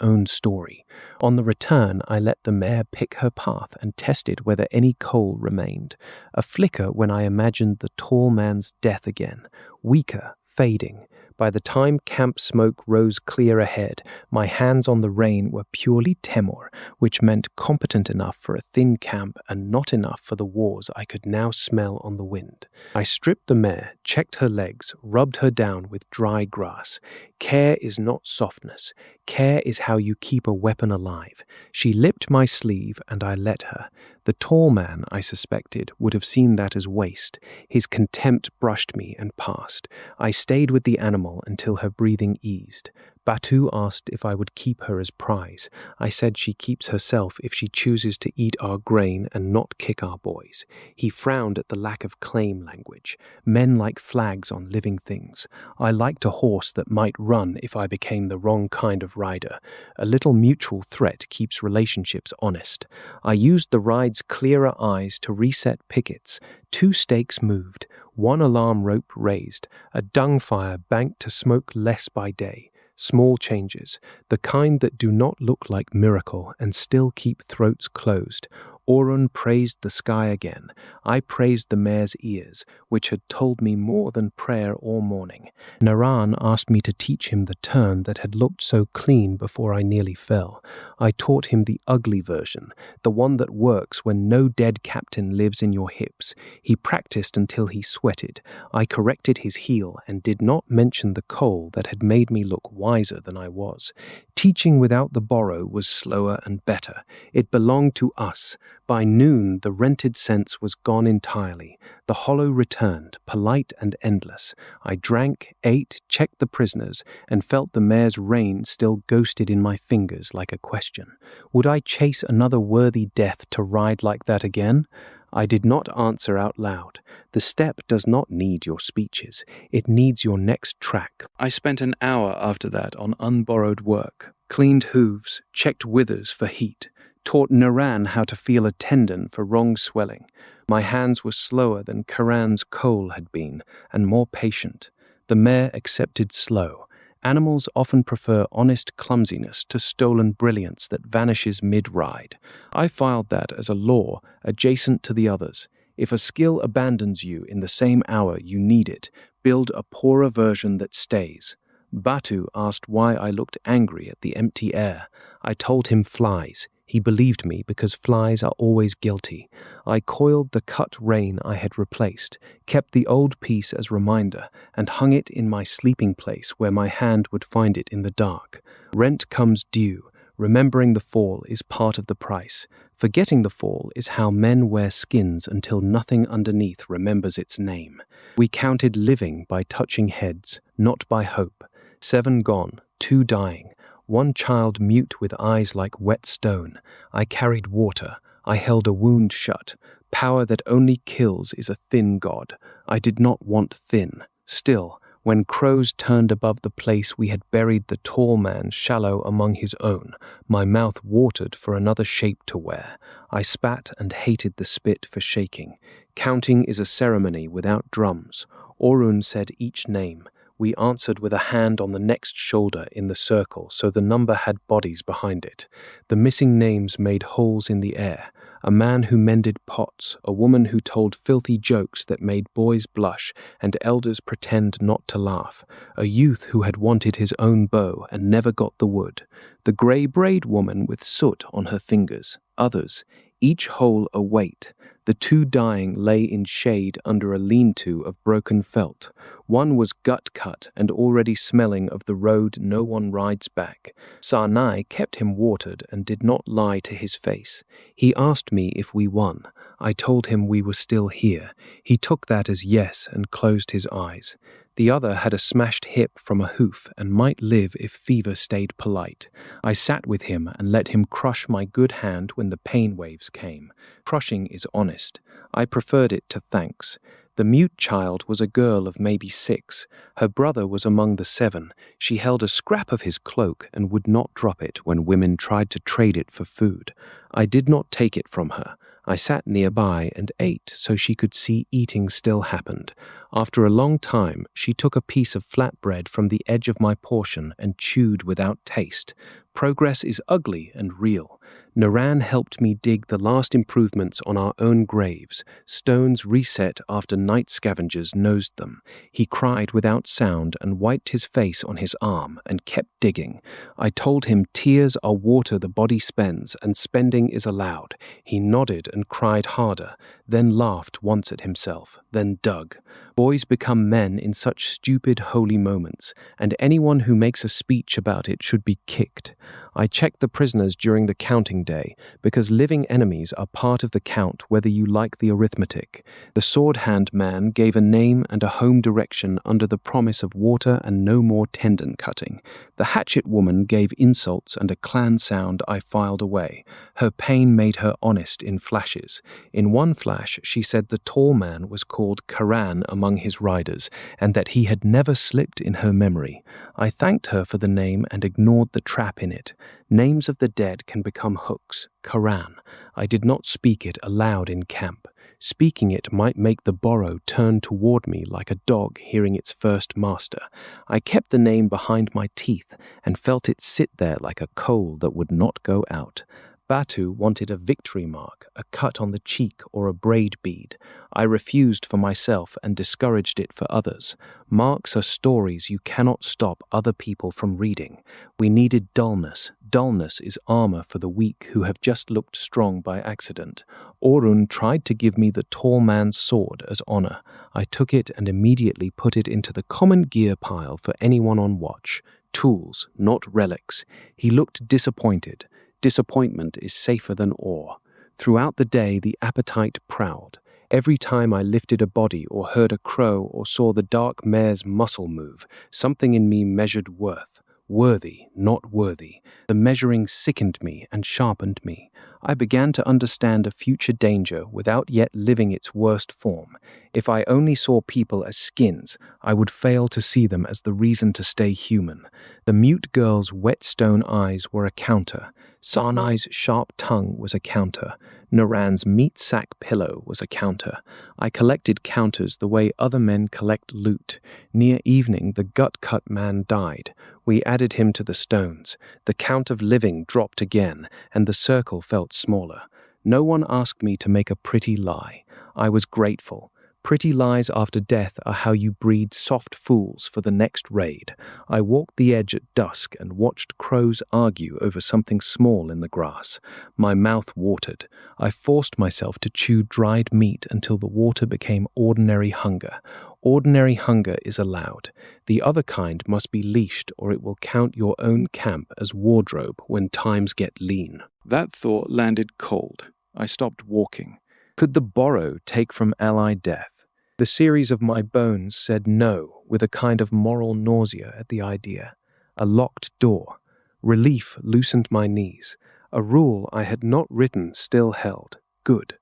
own story. On the return, I let the mare pick her path and tested whether any coal remained. A flicker when I imagined the tall man's death again. Weaker, fading. By the time camp smoke rose clear ahead, my hands on the rein were purely Temur, which meant competent enough for a thin camp and not enough for the wars I could now smell on the wind. I stripped the mare, checked her legs, rubbed her down with dry grass. Care is not softness. Care is how you keep a weapon alive. She lipped my sleeve and I let her. The tall man, I suspected, would have seen that as waste. His contempt brushed me and passed. I stayed with the animal until her breathing eased. Batu asked if I would keep her as prize. I said she keeps herself if she chooses to eat our grain and not kick our boys. He frowned at the lack of claim language. Men like flags on living things. I liked a horse that might run if I became the wrong kind of rider. A little mutual threat keeps relationships honest. I used the ride's clearer eyes to reset pickets. 2 stakes moved. 1 alarm rope raised. A dung fire banked to smoke less by day. Small changes, the kind that do not look like miracle and still keep throats closed. Orun praised the sky again. I praised the mare's ears, which had told me more than prayer or mourning. Naran asked me to teach him the turn that had looked so clean before I nearly fell. I taught him the ugly version, the one that works when no dead captain lives in your hips. He practiced until he sweated. I corrected his heel and did not mention the coal that had made me look wiser than I was. Teaching without the borrow was slower and better. It belonged to us. By noon, the rented sense was gone entirely. The hollow returned, polite and endless. I drank, ate, checked the prisoners, and felt the mare's rein still ghosted in my fingers like a question. Would I chase another worthy death to ride like that again? I did not answer out loud. The steppe does not need your speeches. It needs your next track. I spent an hour after that on unborrowed work, cleaned hooves, checked withers for heat, taught Naran how to feel a tendon for wrong swelling. My hands were slower than Karan's coal had been, and more patient. The mare accepted slow. Animals often prefer honest clumsiness to stolen brilliance that vanishes mid-ride. I filed that as a law, adjacent to the others. If a skill abandons you in the same hour you need it, build a poorer version that stays. Batu asked why I looked angry at the empty air. I told him flies. He believed me because flies are always guilty. I coiled the cut rein I had replaced, kept the old piece as reminder, and hung it in my sleeping place where my hand would find it in the dark. Rent comes due. Remembering the fall is part of the price. Forgetting the fall is how men wear skins until nothing underneath remembers its name. We counted living by touching heads, not by hope. 7 gone, 2 dying. one child mute with eyes like wet stone. I carried water. I held a wound shut. Power that only kills is a thin god. I did not want thin. Still, when crows turned above the place we had buried the tall man shallow among his own, my mouth watered for another shape to wear. I spat and hated the spit for shaking. Counting is a ceremony without drums. Orun said each name. We answered with a hand on the next shoulder in the circle, so the number had bodies behind it. The missing names made holes in the air. A man who mended pots, a woman who told filthy jokes that made boys blush and elders pretend not to laugh, a youth who had wanted his own bow and never got the wood, the grey braid woman with soot on her fingers, others, each hole a weight. The two dying lay in shade under a lean-to of broken felt. One was gut-cut and already smelling of the road no one rides back. Sarnai kept him watered and did not lie to his face. He asked me if we won. I told him we were still here. He took that as yes and closed his eyes. The other had a smashed hip from a hoof and might live if fever stayed polite. I sat with him and let him crush my good hand when the pain waves came. Crushing is honest. I preferred it to thanks. The mute child was a girl of maybe 6. Her brother was among the 7. She held a scrap of his cloak and would not drop it when women tried to trade it for food. I did not take it from her. I sat nearby and ate so she could see eating still happened. After a long time, she took a piece of flatbread from the edge of my portion and chewed without taste. Progress is ugly and real. Naran helped me dig the last improvements on our own graves, stones reset after night scavengers nosed them. He cried without sound and wiped his face on his arm and kept digging. I told him tears are water the body spends and spending is allowed. He nodded and cried harder, then laughed once at himself, then dug. Boys become men in such stupid holy moments, and anyone who makes a speech about it should be kicked. I checked the prisoners during the counting day, because living enemies are part of the count whether you like the arithmetic. The sword-hand man gave a name and a home direction under the promise of water and no more tendon cutting. The hatchet woman gave insults and a clan sound I filed away. Her pain made her honest in flashes. In one flash, she said the tall man was called Karan among his riders, and that he had never slipped in her memory. I thanked her for the name and ignored the trap in it. Names of the dead can become hooks. Karan. I did not speak it aloud in camp. Speaking it might make the borrow turn toward me like a dog hearing its first master. I kept the name behind my teeth and felt it sit there like a coal that would not go out. Batu wanted a victory mark, a cut on the cheek or a braid bead. I refused for myself and discouraged it for others. Marks are stories you cannot stop other people from reading. We needed dullness. Dullness is armor for the weak who have just looked strong by accident. Orun tried to give me the tall man's sword as honor. I took it and immediately put it into the common gear pile for anyone on watch. Tools, not relics. He looked disappointed. Disappointment is safer than awe. Throughout the day, the appetite prowled. Every time I lifted a body or heard a crow or saw the dark mare's muscle move, something in me measured worth. Worthy, not worthy. The measuring sickened me and sharpened me. I began to understand a future danger without yet living its worst form. If I only saw people as skins, I would fail to see them as the reason to stay human. The mute girl's whetstone eyes were a counter. Sarnai's sharp tongue was a counter. Naran's meat sack pillow was a counter. I collected counters the way other men collect loot. Near evening, the gut-cut man died. We added him to the stones. The count of living dropped again, and the circle felt smaller. No one asked me to make a pretty lie. I was grateful. Pretty lies after death are how you breed soft fools for the next raid. I walked the edge at dusk and watched crows argue over something small in the grass. My mouth watered. I forced myself to chew dried meat until the water became ordinary hunger. Ordinary hunger is allowed. The other kind must be leashed, or it will count your own camp as wardrobe when times get lean. That thought landed cold. I stopped walking. Could the borrow take from ally death? The series of my bones said no, with a kind of moral nausea at the idea. A locked door. Relief loosened my knees. A rule I had not written still held. Good.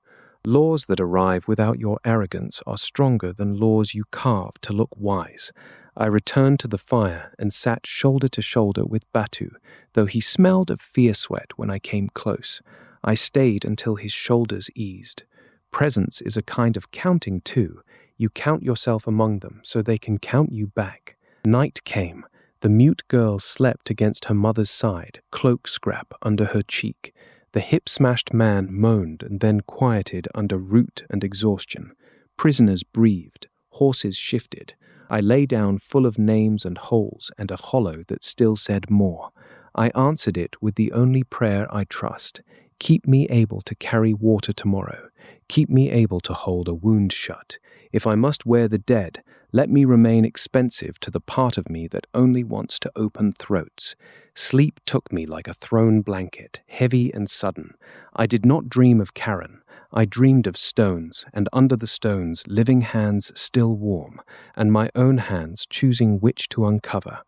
Laws that arrive without your arrogance are stronger than laws you carve to look wise. I returned to the fire and sat shoulder to shoulder with Batu, though he smelled of fear sweat when I came close. I stayed until his shoulders eased. Presence is a kind of counting too. You count yourself among them so they can count you back. Night came. The mute girl slept against her mother's side, cloak scrap under her cheek. The hip-smashed man moaned and then quieted under root and exhaustion. Prisoners breathed. Horses shifted. I lay down full of names and holes and a hollow that still said more. I answered it with the only prayer I trust. Keep me able to carry water tomorrow. Keep me able to hold a wound shut. If I must wear the dead, let me remain expensive to the part of me that only wants to open throats. Sleep took me like a thrown blanket, heavy and sudden. I did not dream of Karen. I dreamed of stones, and under the stones, living hands still warm, and my own hands choosing which to uncover.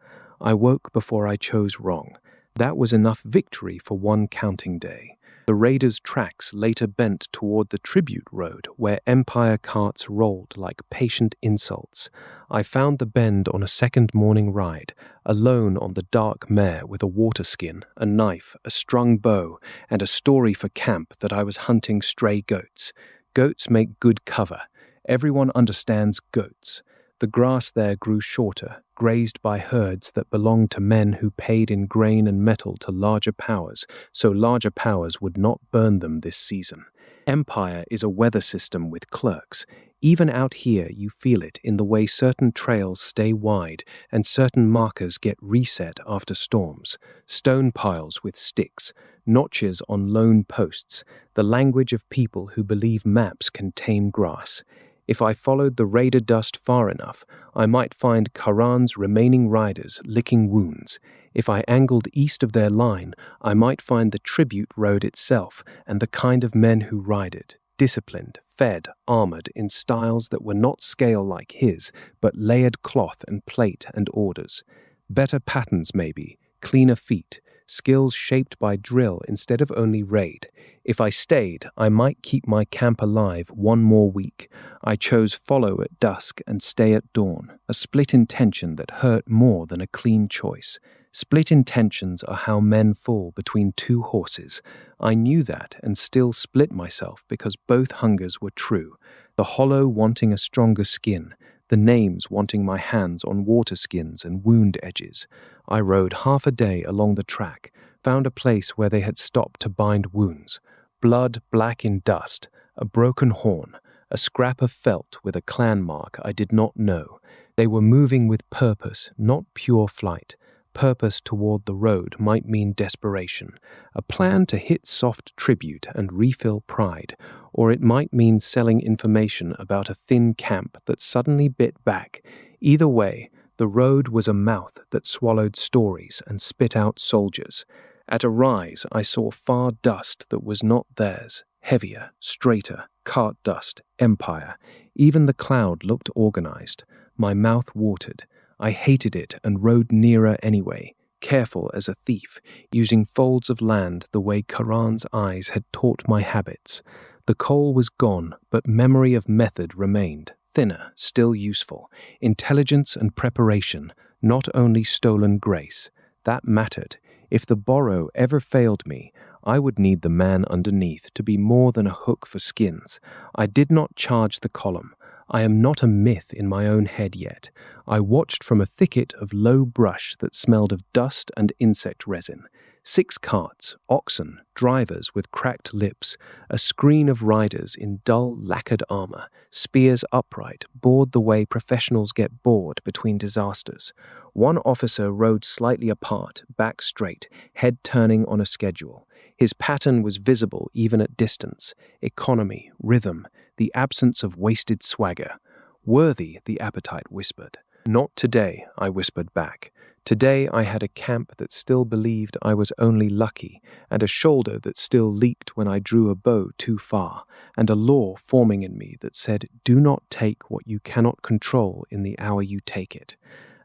I woke before I chose wrong. That was enough victory for one counting day. The raiders' tracks later bent toward the tribute road, where empire carts rolled like patient insults. I found the bend on a second morning ride, alone on the dark mare with a water skin, a knife, a strung bow, and a story for camp that I was hunting stray goats. Goats make good cover. Everyone understands goats. The grass there grew shorter, grazed by herds that belonged to men who paid in grain and metal to larger powers, so larger powers would not burn them this season. Empire is a weather system with clerks. Even out here you feel it in the way certain trails stay wide and certain markers get reset after storms. Stone piles with sticks, notches on lone posts, the language of people who believe maps can tame grass. If I followed the raider dust far enough, I might find Karan's remaining riders licking wounds. If I angled east of their line, I might find the tribute road itself and the kind of men who ride it, disciplined, fed, armored in styles that were not scale like his, but layered cloth and plate and orders. Better patterns maybe, cleaner feet, skills shaped by drill instead of only raid. If I stayed, I might keep my camp alive one more week. I chose follow at dusk and stay at dawn, a split intention that hurt more than a clean choice. Split intentions are how men fall between two horses. I knew that and still split myself because both hungers were true. The hollow wanting a stronger skin, the names wanting my hands on water skins and wound edges. I rode half a day along the track, found a place where they had stopped to bind wounds. Blood black in dust, a broken horn, a scrap of felt with a clan mark I did not know. They were moving with purpose, not pure flight. Purpose toward the road might mean desperation, a plan to hit soft tribute and refill pride, or it might mean selling information about a thin camp that suddenly bit back. Either way, the road was a mouth that swallowed stories and spit out soldiers. At a rise, I saw far dust that was not theirs, heavier, straighter, cart dust, empire. Even the cloud looked organized. My mouth watered. I hated it and rode nearer anyway, careful as a thief, using folds of land the way Karan's eyes had taught my habits. The coal was gone, but memory of method remained, thinner, still useful. Intelligence and preparation, not only stolen grace. That mattered. If the borrow ever failed me, I would need the man underneath to be more than a hook for skins. I did not charge the column. I am not a myth in my own head yet. I watched from a thicket of low brush that smelled of dust and insect resin. 6 carts, oxen, drivers with cracked lips, a screen of riders in dull, lacquered armor, spears upright, bored the way professionals get bored between disasters. One officer rode slightly apart, back straight, head turning on a schedule. His pattern was visible even at distance. Economy, rhythm, the absence of wasted swagger. Worthy, the appetite whispered. Not today, I whispered back. Today I had a camp that still believed I was only lucky, and a shoulder that still leaked when I drew a bow too far, and a law forming in me that said, do not take what you cannot control in the hour you take it.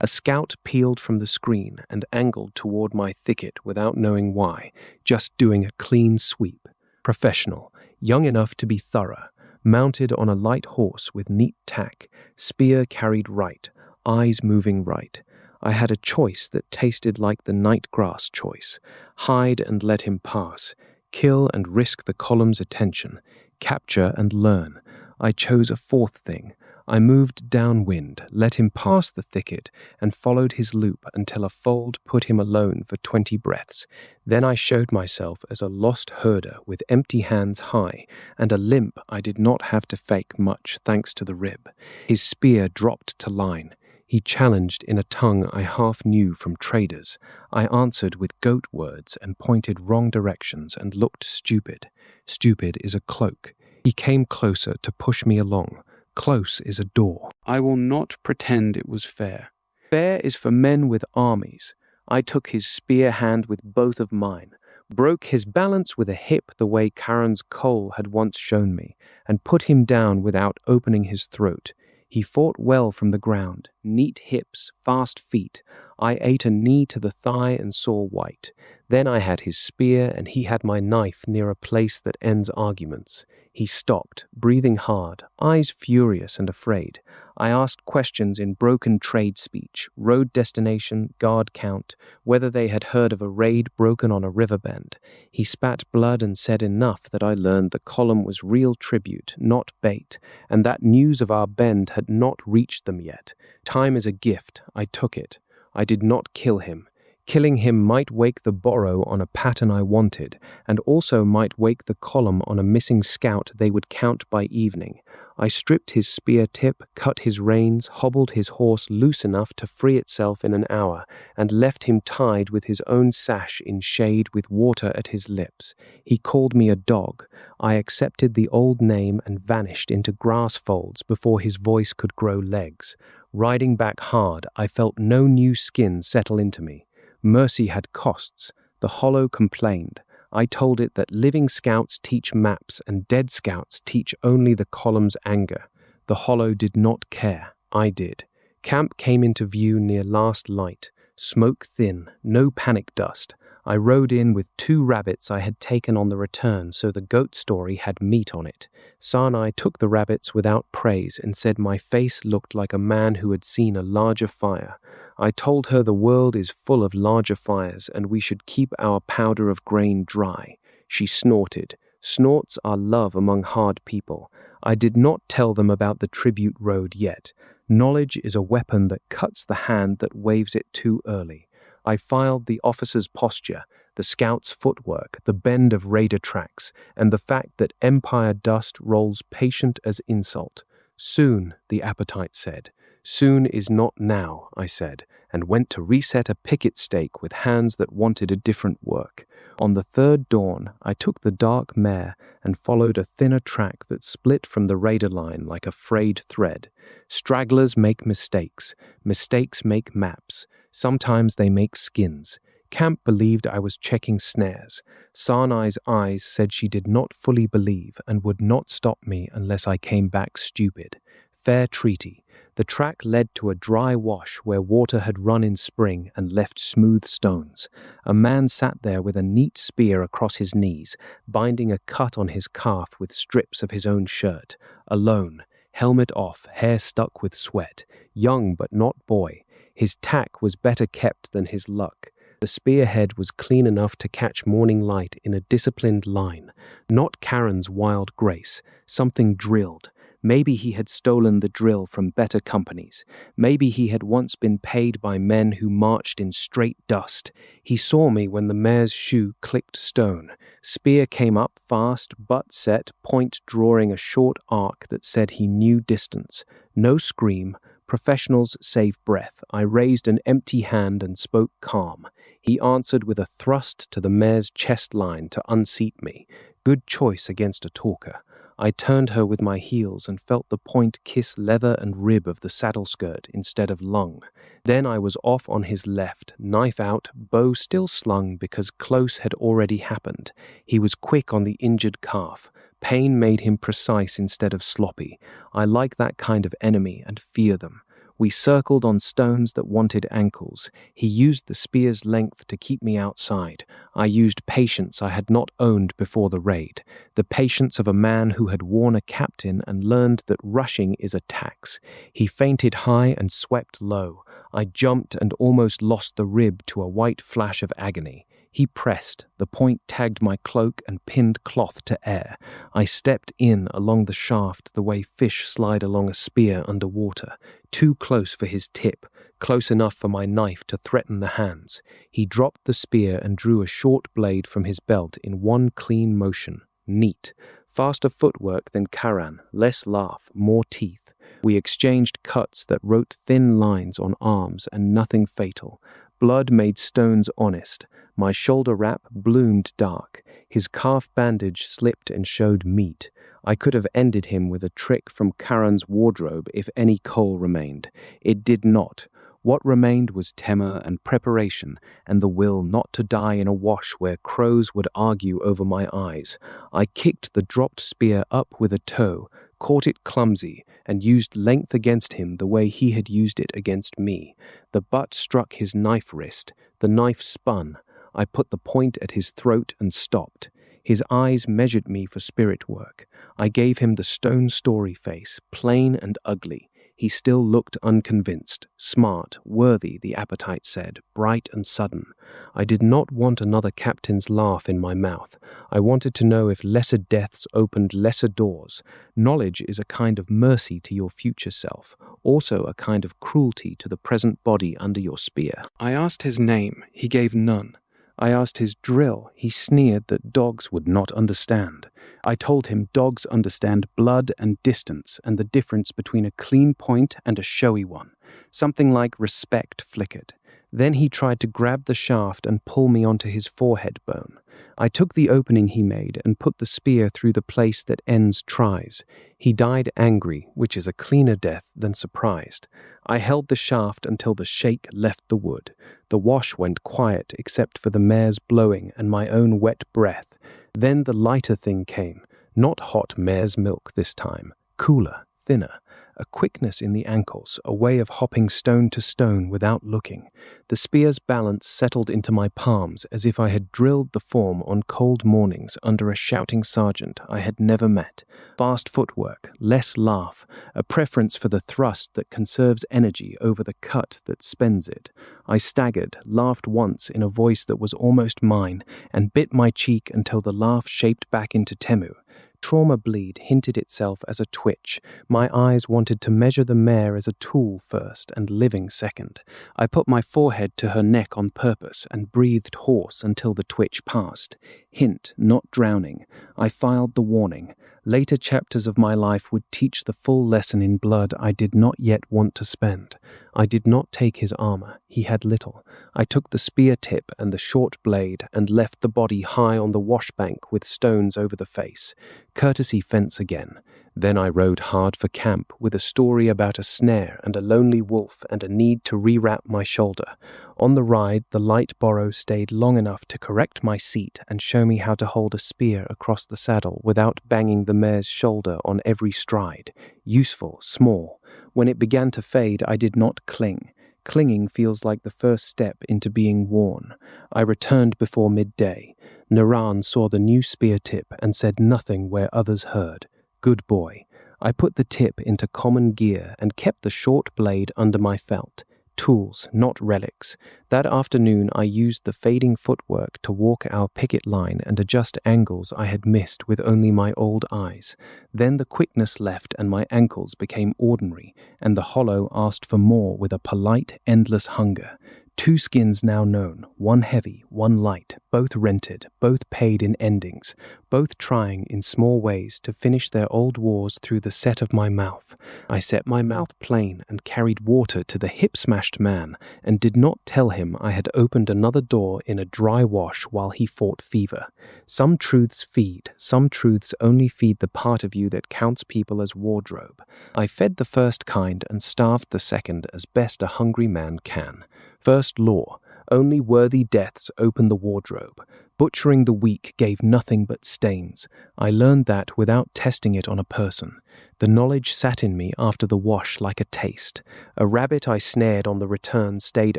A scout peeled from the screen and angled toward my thicket without knowing why, just doing a clean sweep. Professional, young enough to be thorough, mounted on a light horse with neat tack, spear carried right, eyes moving right. I had a choice that tasted like the night grass choice. Hide and let him pass. Kill and risk the column's attention. Capture and learn. I chose a fourth thing. I moved downwind, let him pass the thicket, and followed his loop until a fold put him alone for 20 breaths. Then I showed myself as a lost herder with empty hands high, and a limp I did not have to fake much thanks to the rib. His spear dropped to line. He challenged in a tongue I half knew from traders. I answered with goat words and pointed wrong directions and looked stupid. Stupid is a cloak. He came closer to push me along. Close is a door. I will not pretend it was fair. Fair is for men with armies. I took his spear hand with both of mine, broke his balance with a hip the way Karen's Cole had once shown me, and put him down without opening his throat. He fought well from the ground, neat hips, fast feet. I ate a knee to the thigh and saw white. Then I had his spear and he had my knife near a place that ends arguments. He stopped, breathing hard, eyes furious and afraid. I asked questions in broken trade speech, road destination, guard count, whether they had heard of a raid broken on a river bend. He spat blood and said enough that I learned the column was real tribute, not bait, and that news of our bend had not reached them yet. Time is a gift. I took it. I did not kill him. Killing him might wake the Borrow on a pattern I wanted, and also might wake the column on a missing scout they would count by evening. I stripped his spear tip, cut his reins, hobbled his horse loose enough to free itself in an hour, and left him tied with his own sash in shade with water at his lips. He called me a dog. I accepted the old name and vanished into grass folds before his voice could grow legs. Riding back hard, I felt no new skin settle into me. Mercy had costs. The Hollow complained. I told it that living scouts teach maps and dead scouts teach only the column's anger. The Hollow did not care. I did. Camp came into view near last light. Smoke thin, no panic dust. I rode in with 2 rabbits I had taken on the return, so the goat story had meat on it. Sanai took the rabbits without praise and said my face looked like a man who had seen a larger fire. I told her the world is full of larger fires and we should keep our powder of grain dry. She snorted. Snorts are love among hard people. I did not tell them about the tribute road yet. Knowledge is a weapon that cuts the hand that waves it too early. I filed the officer's posture, the scout's footwork, the bend of raider tracks, and the fact that empire dust rolls patient as insult. Soon, the appetite said. Soon is not now, I said, and went to reset a picket stake with hands that wanted a different work. On the 3rd dawn, I took the dark mare and followed a thinner track that split from the raider line like a frayed thread. Stragglers make mistakes. Mistakes make maps. Sometimes they make skins. Camp believed I was checking snares. Sanai's eyes said she did not fully believe and would not stop me unless I came back stupid. Fair treaty. The track led to a dry wash where water had run in spring and left smooth stones. A man sat there with a neat spear across his knees, binding a cut on his calf with strips of his own shirt. Alone, helmet off, hair stuck with sweat. Young but not boy. His tack was better kept than his luck. The spearhead was clean enough to catch morning light in a disciplined line. Not Karen's wild grace, something drilled. Maybe he had stolen the drill from better companies. Maybe he had once been paid by men who marched in straight dust. He saw me when the mare's shoe clicked stone. Spear came up fast, butt set, point drawing a short arc that said he knew distance. No scream. Professionals save breath. I raised an empty hand and spoke calm. He answered with a thrust to the mare's chest line to unseat me. Good choice against a talker. I turned her with my heels and felt the point kiss leather and rib of the saddle skirt instead of lung. Then I was off on his left, knife out, bow still slung because close had already happened. He was quick on the injured calf. Pain made him precise instead of sloppy. I like that kind of enemy and fear them. We circled on stones that wanted ankles. He used the spear's length to keep me outside. I used patience I had not owned before the raid, the patience of a man who had worn a captain and learned that rushing is a tax. He feinted high and swept low. I jumped and almost lost the rib to a white flash of agony. He pressed, the point tagged my cloak and pinned cloth to air. I stepped in along the shaft the way fish slide along a spear underwater, too close for his tip, close enough for my knife to threaten the hands. He dropped the spear and drew a short blade from his belt in one clean motion. Neat. Faster footwork than Karan, less laugh, more teeth. We exchanged cuts that wrote thin lines on arms and nothing fatal. Blood made stones honest. My shoulder wrap bloomed dark. His calf bandage slipped and showed meat. I could have ended him with a trick from Karan's wardrobe if any coal remained. It did not. What remained was Temur and preparation, and the will not to die in a wash where crows would argue over my eyes. I kicked the dropped spear up with a toe, caught it clumsy, and used length against him the way he had used it against me. The butt struck his knife wrist. The knife spun. I put the point at his throat and stopped. His eyes measured me for spirit work. I gave him the stone story face, plain and ugly. He still looked unconvinced, smart, worthy, the appetite said, bright and sudden. I did not want another captain's laugh in my mouth. I wanted to know if lesser deaths opened lesser doors. Knowledge is a kind of mercy to your future self, also a kind of cruelty to the present body under your spear. I asked his name. He gave none. I asked his drill. He sneered that dogs would not understand. I told him dogs understand blood and distance and the difference between a clean point and a showy one. Something like respect flickered. Then he tried to grab the shaft and pull me onto his forehead bone. I took the opening he made and put the spear through the place that ends tries. He died angry, which is a cleaner death than surprised. I held the shaft until the shake left the wood. The wash went quiet except for the mare's blowing and my own wet breath. Then the lighter thing came. Not hot mare's milk this time. Cooler, thinner. A quickness in the ankles, a way of hopping stone to stone without looking. The spear's balance settled into my palms as if I had drilled the form on cold mornings under a shouting sergeant I had never met. Fast footwork, less laugh, a preference for the thrust that conserves energy over the cut that spends it. I staggered, laughed once in a voice that was almost mine, and bit my cheek until the laugh shaped back into Temur. Trauma bleed hinted itself as a twitch. My eyes wanted to measure the mare as a tool first and living second. I put my forehead to her neck on purpose and breathed hoarse until the twitch passed. Hint, not drowning. I filed the warning. Later chapters of my life would teach the full lesson in blood I did not yet want to spend. I did not take his armor. He had little. I took the spear tip and the short blade and left the body high on the washbank with stones over the face. Courtesy fence again. Then I rode hard for camp with a story about a snare and a lonely wolf and a need to rewrap my shoulder. On the ride, the light borrow stayed long enough to correct my seat and show me how to hold a spear across the saddle without banging the mare's shoulder on every stride. Useful, small. When it began to fade, I did not cling. Clinging feels like the first step into being worn. I returned before midday. Naran saw the new spear tip and said nothing where others heard. Good boy. I put the tip into common gear and kept the short blade under my felt. Tools, not relics. That afternoon I used the fading footwork to walk our picket line and adjust angles I had missed with only my old eyes. Then the quickness left and my ankles became ordinary, and the hollow asked for more with a polite, endless hunger. 2 skins now known, one heavy, one light, both rented, both paid in endings, both trying in small ways to finish their old wars through the set of my mouth. I set my mouth plain and carried water to the hip-smashed man and did not tell him I had opened another door in a dry wash while he fought fever. Some truths feed, some truths only feed the part of you that counts people as wardrobe. I fed the first kind and starved the second as best a hungry man can. First law. Only worthy deaths open the wardrobe. Butchering the weak gave nothing but stains. I learned that without testing it on a person. The knowledge sat in me after the wash like a taste. A rabbit I snared on the return stayed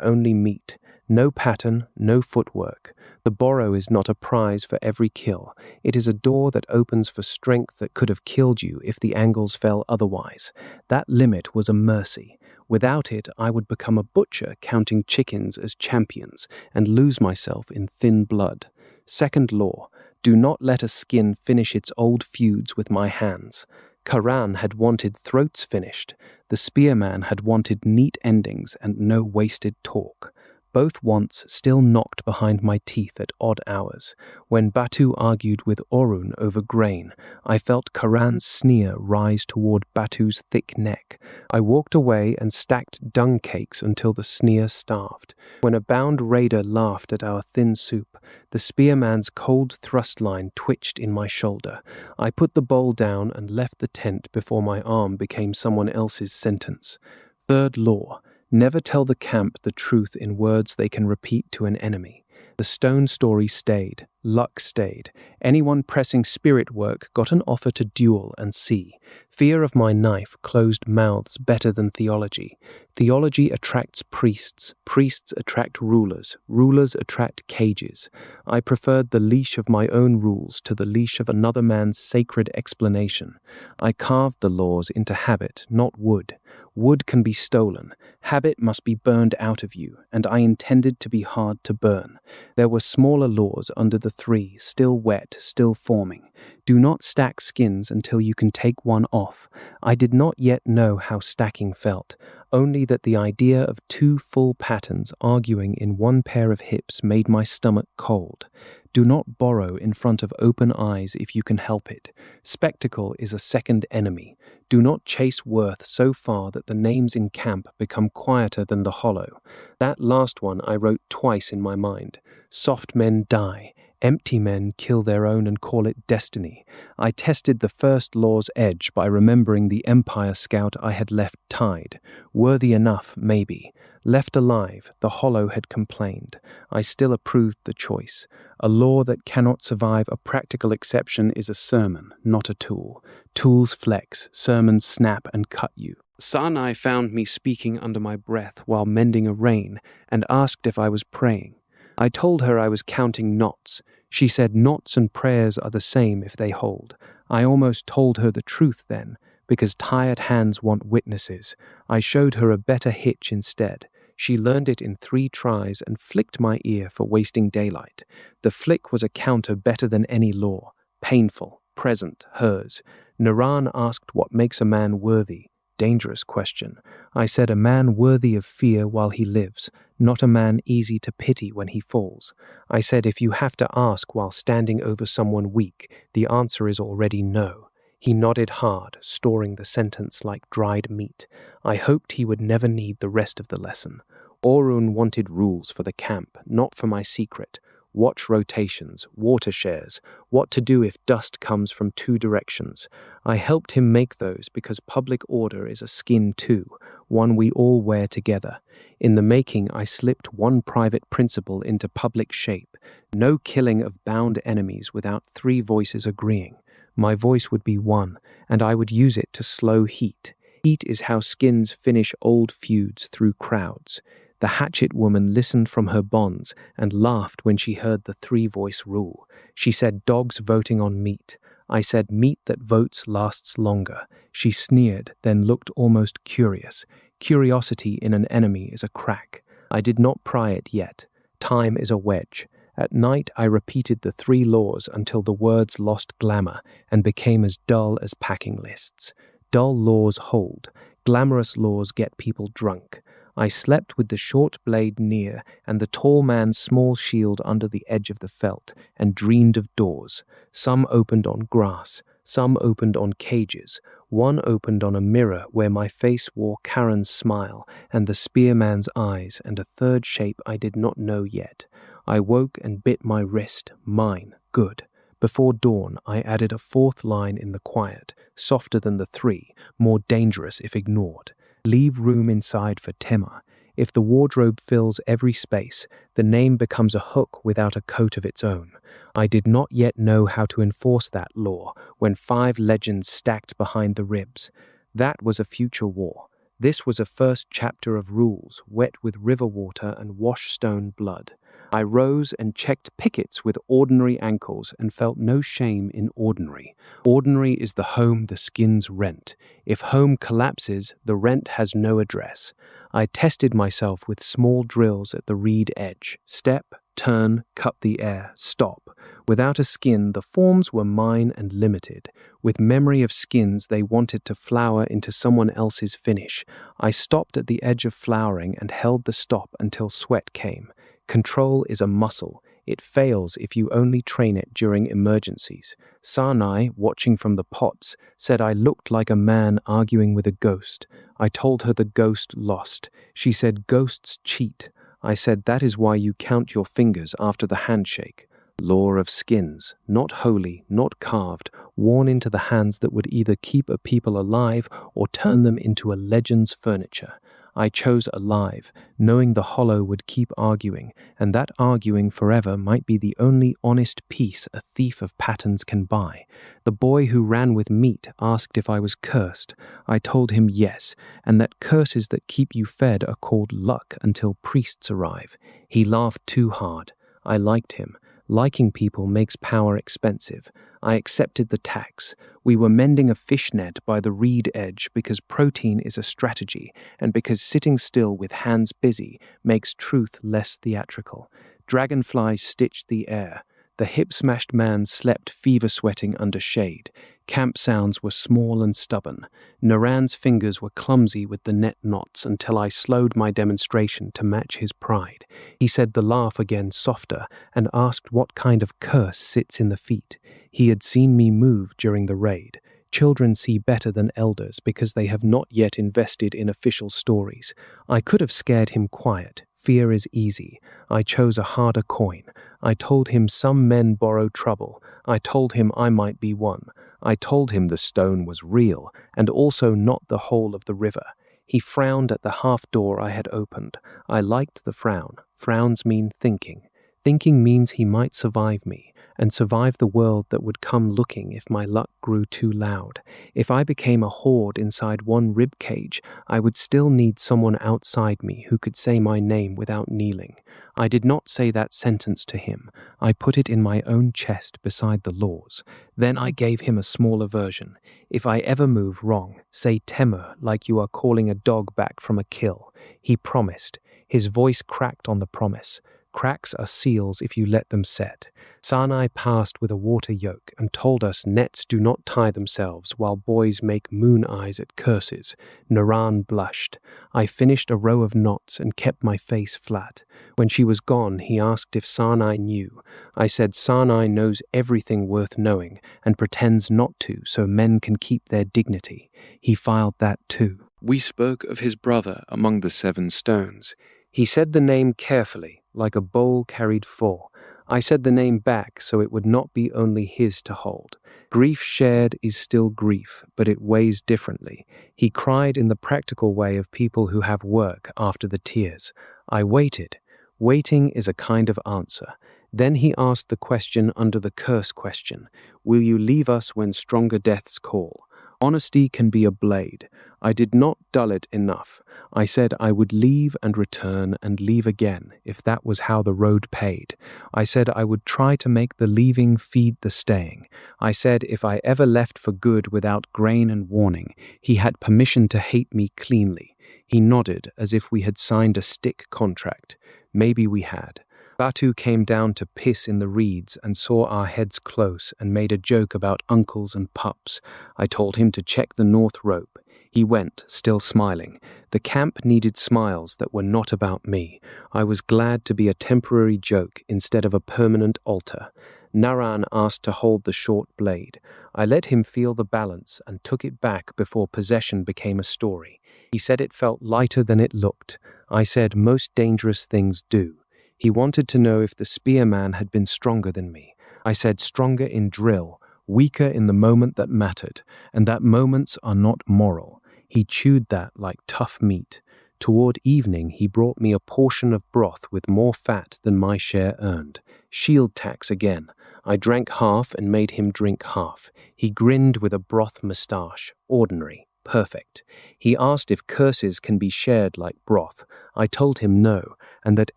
only meat. No pattern, no footwork. The borrow is not a prize for every kill. It is a door that opens for strength that could have killed you if the angles fell otherwise. That limit was a mercy. Without it, I would become a butcher counting chickens as champions and lose myself in thin blood. Second law, do not let a skin finish its old feuds with my hands. Karan had wanted throats finished. The spearman had wanted neat endings and no wasted talk. Both wants still knocked behind my teeth at odd hours. When Batu argued with Orun over grain, I felt Karan's sneer rise toward Batu's thick neck. I walked away and stacked dung cakes until the sneer starved. When a bound raider laughed at our thin soup, the spearman's cold thrust line twitched in my shoulder. I put the bowl down and left the tent before my arm became someone else's sentence. Third law. Never tell the camp the truth in words they can repeat to an enemy. The stone story stayed. Luck stayed. Anyone pressing spirit work got an offer to duel and see. Fear of my knife closed mouths better than theology. Theology attracts priests. Priests attract rulers. Rulers attract cages. I preferred the leash of my own rules to the leash of another man's sacred explanation. I carved the laws into habit, not wood. Wood can be stolen. Habit must be burned out of you, and I intended to be hard to burn. There were smaller laws under the three, still wet, still forming. Do not stack skins until you can take one off. I did not yet know how stacking felt, only that the idea of two full patterns arguing in one pair of hips made my stomach cold. Do not borrow in front of open eyes if you can help it. Spectacle is a second enemy. Do not chase worth so far that the names in camp become quieter than the hollow. That last one I wrote twice in my mind. Soft men die. Empty men kill their own and call it destiny. I tested the first law's edge by remembering the Empire scout I had left tied. Worthy enough, maybe. Left alive, the hollow had complained. I still approved the choice. A law that cannot survive a practical exception is a sermon, not a tool. Tools flex, sermons snap and cut you. Sanai found me speaking under my breath while mending a rein and asked if I was praying. I told her I was counting knots. She said knots and prayers are the same if they hold. I almost told her the truth then, because tired hands want witnesses. I showed her a better hitch instead. She learned it in 3 tries and flicked my ear for wasting daylight. The flick was a counter better than any law. Painful, present, hers. Naran asked what makes a man worthy. Dangerous question. I said a man worthy of fear while he lives, not a man easy to pity when he falls. I said if you have to ask while standing over someone weak, the answer is already no. He nodded hard, storing the sentence like dried meat. I hoped he would never need the rest of the lesson. Orun wanted rules for the camp, not for my secret. Watch rotations, water shares, what to do if dust comes from 2 directions. I helped him make those because public order is a skin too, one we all wear together. In the making, I slipped one private principle into public shape. No killing of bound enemies without 3 voices agreeing. My voice would be one, and I would use it to slow heat. Heat is how skins finish old feuds through crowds. The hatchet woman listened from her bonds and laughed when she heard the 3-voice rule. She said dogs voting on meat. I said meat that votes lasts longer. She sneered, then looked almost curious. Curiosity in an enemy is a crack. I did not pry it yet. Time is a wedge. At night I repeated the 3 laws until the words lost glamour and became as dull as packing lists. Dull laws hold. Glamorous laws get people drunk. I slept with the short blade near and the tall man's small shield under the edge of the felt and dreamed of doors. Some opened on grass, some opened on cages. One opened on a mirror where my face wore Karen's smile and the spearman's eyes and a 3rd shape I did not know yet. I woke and bit my wrist, mine, good. Before dawn, I added a 4th line in the quiet, softer than the 3, more dangerous if ignored. Leave room inside for Temur. If the wardrobe fills every space, the name becomes a hook without a coat of its own. I did not yet know how to enforce that law when 5 legends stacked behind the ribs. That was a future war. This was a first chapter of rules, wet with river water and washstone blood. I rose and checked pickets with ordinary ankles and felt no shame in ordinary. Ordinary is the home the skins rent. If home collapses, the rent has no address. I tested myself with small drills at the reed edge. Step, turn, cut the air, stop. Without a skin, the forms were mine and limited. With memory of skins, they wanted to flower into someone else's finish. I stopped at the edge of flowering and held the stop until sweat came. Control is a muscle. It fails if you only train it during emergencies. Sanai, watching from the pots, said I looked like a man arguing with a ghost. I told her the ghost lost. She said ghosts cheat. I said that is why you count your fingers after the handshake. Lore of skins, not holy, not carved, worn into the hands that would either keep a people alive or turn them into a legend's furniture. I chose alive, knowing the hollow would keep arguing, and that arguing forever might be the only honest peace a thief of patterns can buy. The boy who ran with meat asked if I was cursed. I told him yes, and that curses that keep you fed are called luck until priests arrive. He laughed too hard. I liked him. Liking people makes power expensive. I accepted the tax. We were mending a fishnet by the reed edge because protein is a strategy and because sitting still with hands busy makes truth less theatrical. Dragonflies stitched the air. The hip-smashed man slept fever-sweating under shade. Camp sounds were small and stubborn. Naran's fingers were clumsy with the net knots until I slowed my demonstration to match his pride. He said the laugh again softer and asked what kind of curse sits in the feet. He had seen me move during the raid. Children see better than elders because they have not yet invested in official stories. I could have scared him quiet. Fear is easy. I chose a harder coin. I told him some men borrow trouble. I told him I might be one. I told him the stone was real and also not the whole of the river. He frowned at the half door I had opened. I liked the frown. Frowns mean thinking. Thinking means he might survive me, and survive the world that would come looking if my luck grew too loud. If I became a horde inside one rib cage, I would still need someone outside me who could say my name without kneeling. I did not say that sentence to him. I put it in my own chest beside the laws. Then I gave him a smaller version. If I ever move wrong, say Temur like you are calling a dog back from a kill. He promised. His voice cracked on the promise. Cracks are seals if you let them set. Sanai passed with a water yoke and told us nets do not tie themselves while boys make moon eyes at curses. Naran blushed. I finished a row of knots and kept my face flat. When she was gone, he asked if Sanai knew. I said Sanai knows everything worth knowing and pretends not to so men can keep their dignity. He filed that too. We spoke of his brother among the 7 stones. He said the name carefully, like a bowl carried full. I said the name back so it would not be only his to hold. Grief shared is still grief, but it weighs differently. He cried in the practical way of people who have work after the tears. I waited. Waiting is a kind of answer. Then he asked the question under the curse question. Will you leave us when stronger deaths call? Honesty can be a blade. I did not dull it enough. I said I would leave and return and leave again if that was how the road paid. I said I would try to make the leaving feed the staying. I said if I ever left for good without grain and warning, he had permission to hate me cleanly. He nodded as if we had signed a stick contract. Maybe we had. Batu came down to piss in the reeds and saw our heads close and made a joke about uncles and pups. I told him to check the north rope. He went, still smiling. The camp needed smiles that were not about me. I was glad to be a temporary joke instead of a permanent altar. Naran asked to hold the short blade. I let him feel the balance and took it back before possession became a story. He said it felt lighter than it looked. I said most dangerous things do. He wanted to know if the spearman had been stronger than me. I said stronger in drill, weaker in the moment that mattered, and that moments are not moral. He chewed that like tough meat. Toward evening he brought me a portion of broth with more fat than my share earned. Shield tax again. I drank half and made him drink half. He grinned with a broth moustache. Ordinary. Perfect. He asked if curses can be shared like broth. I told him no, and that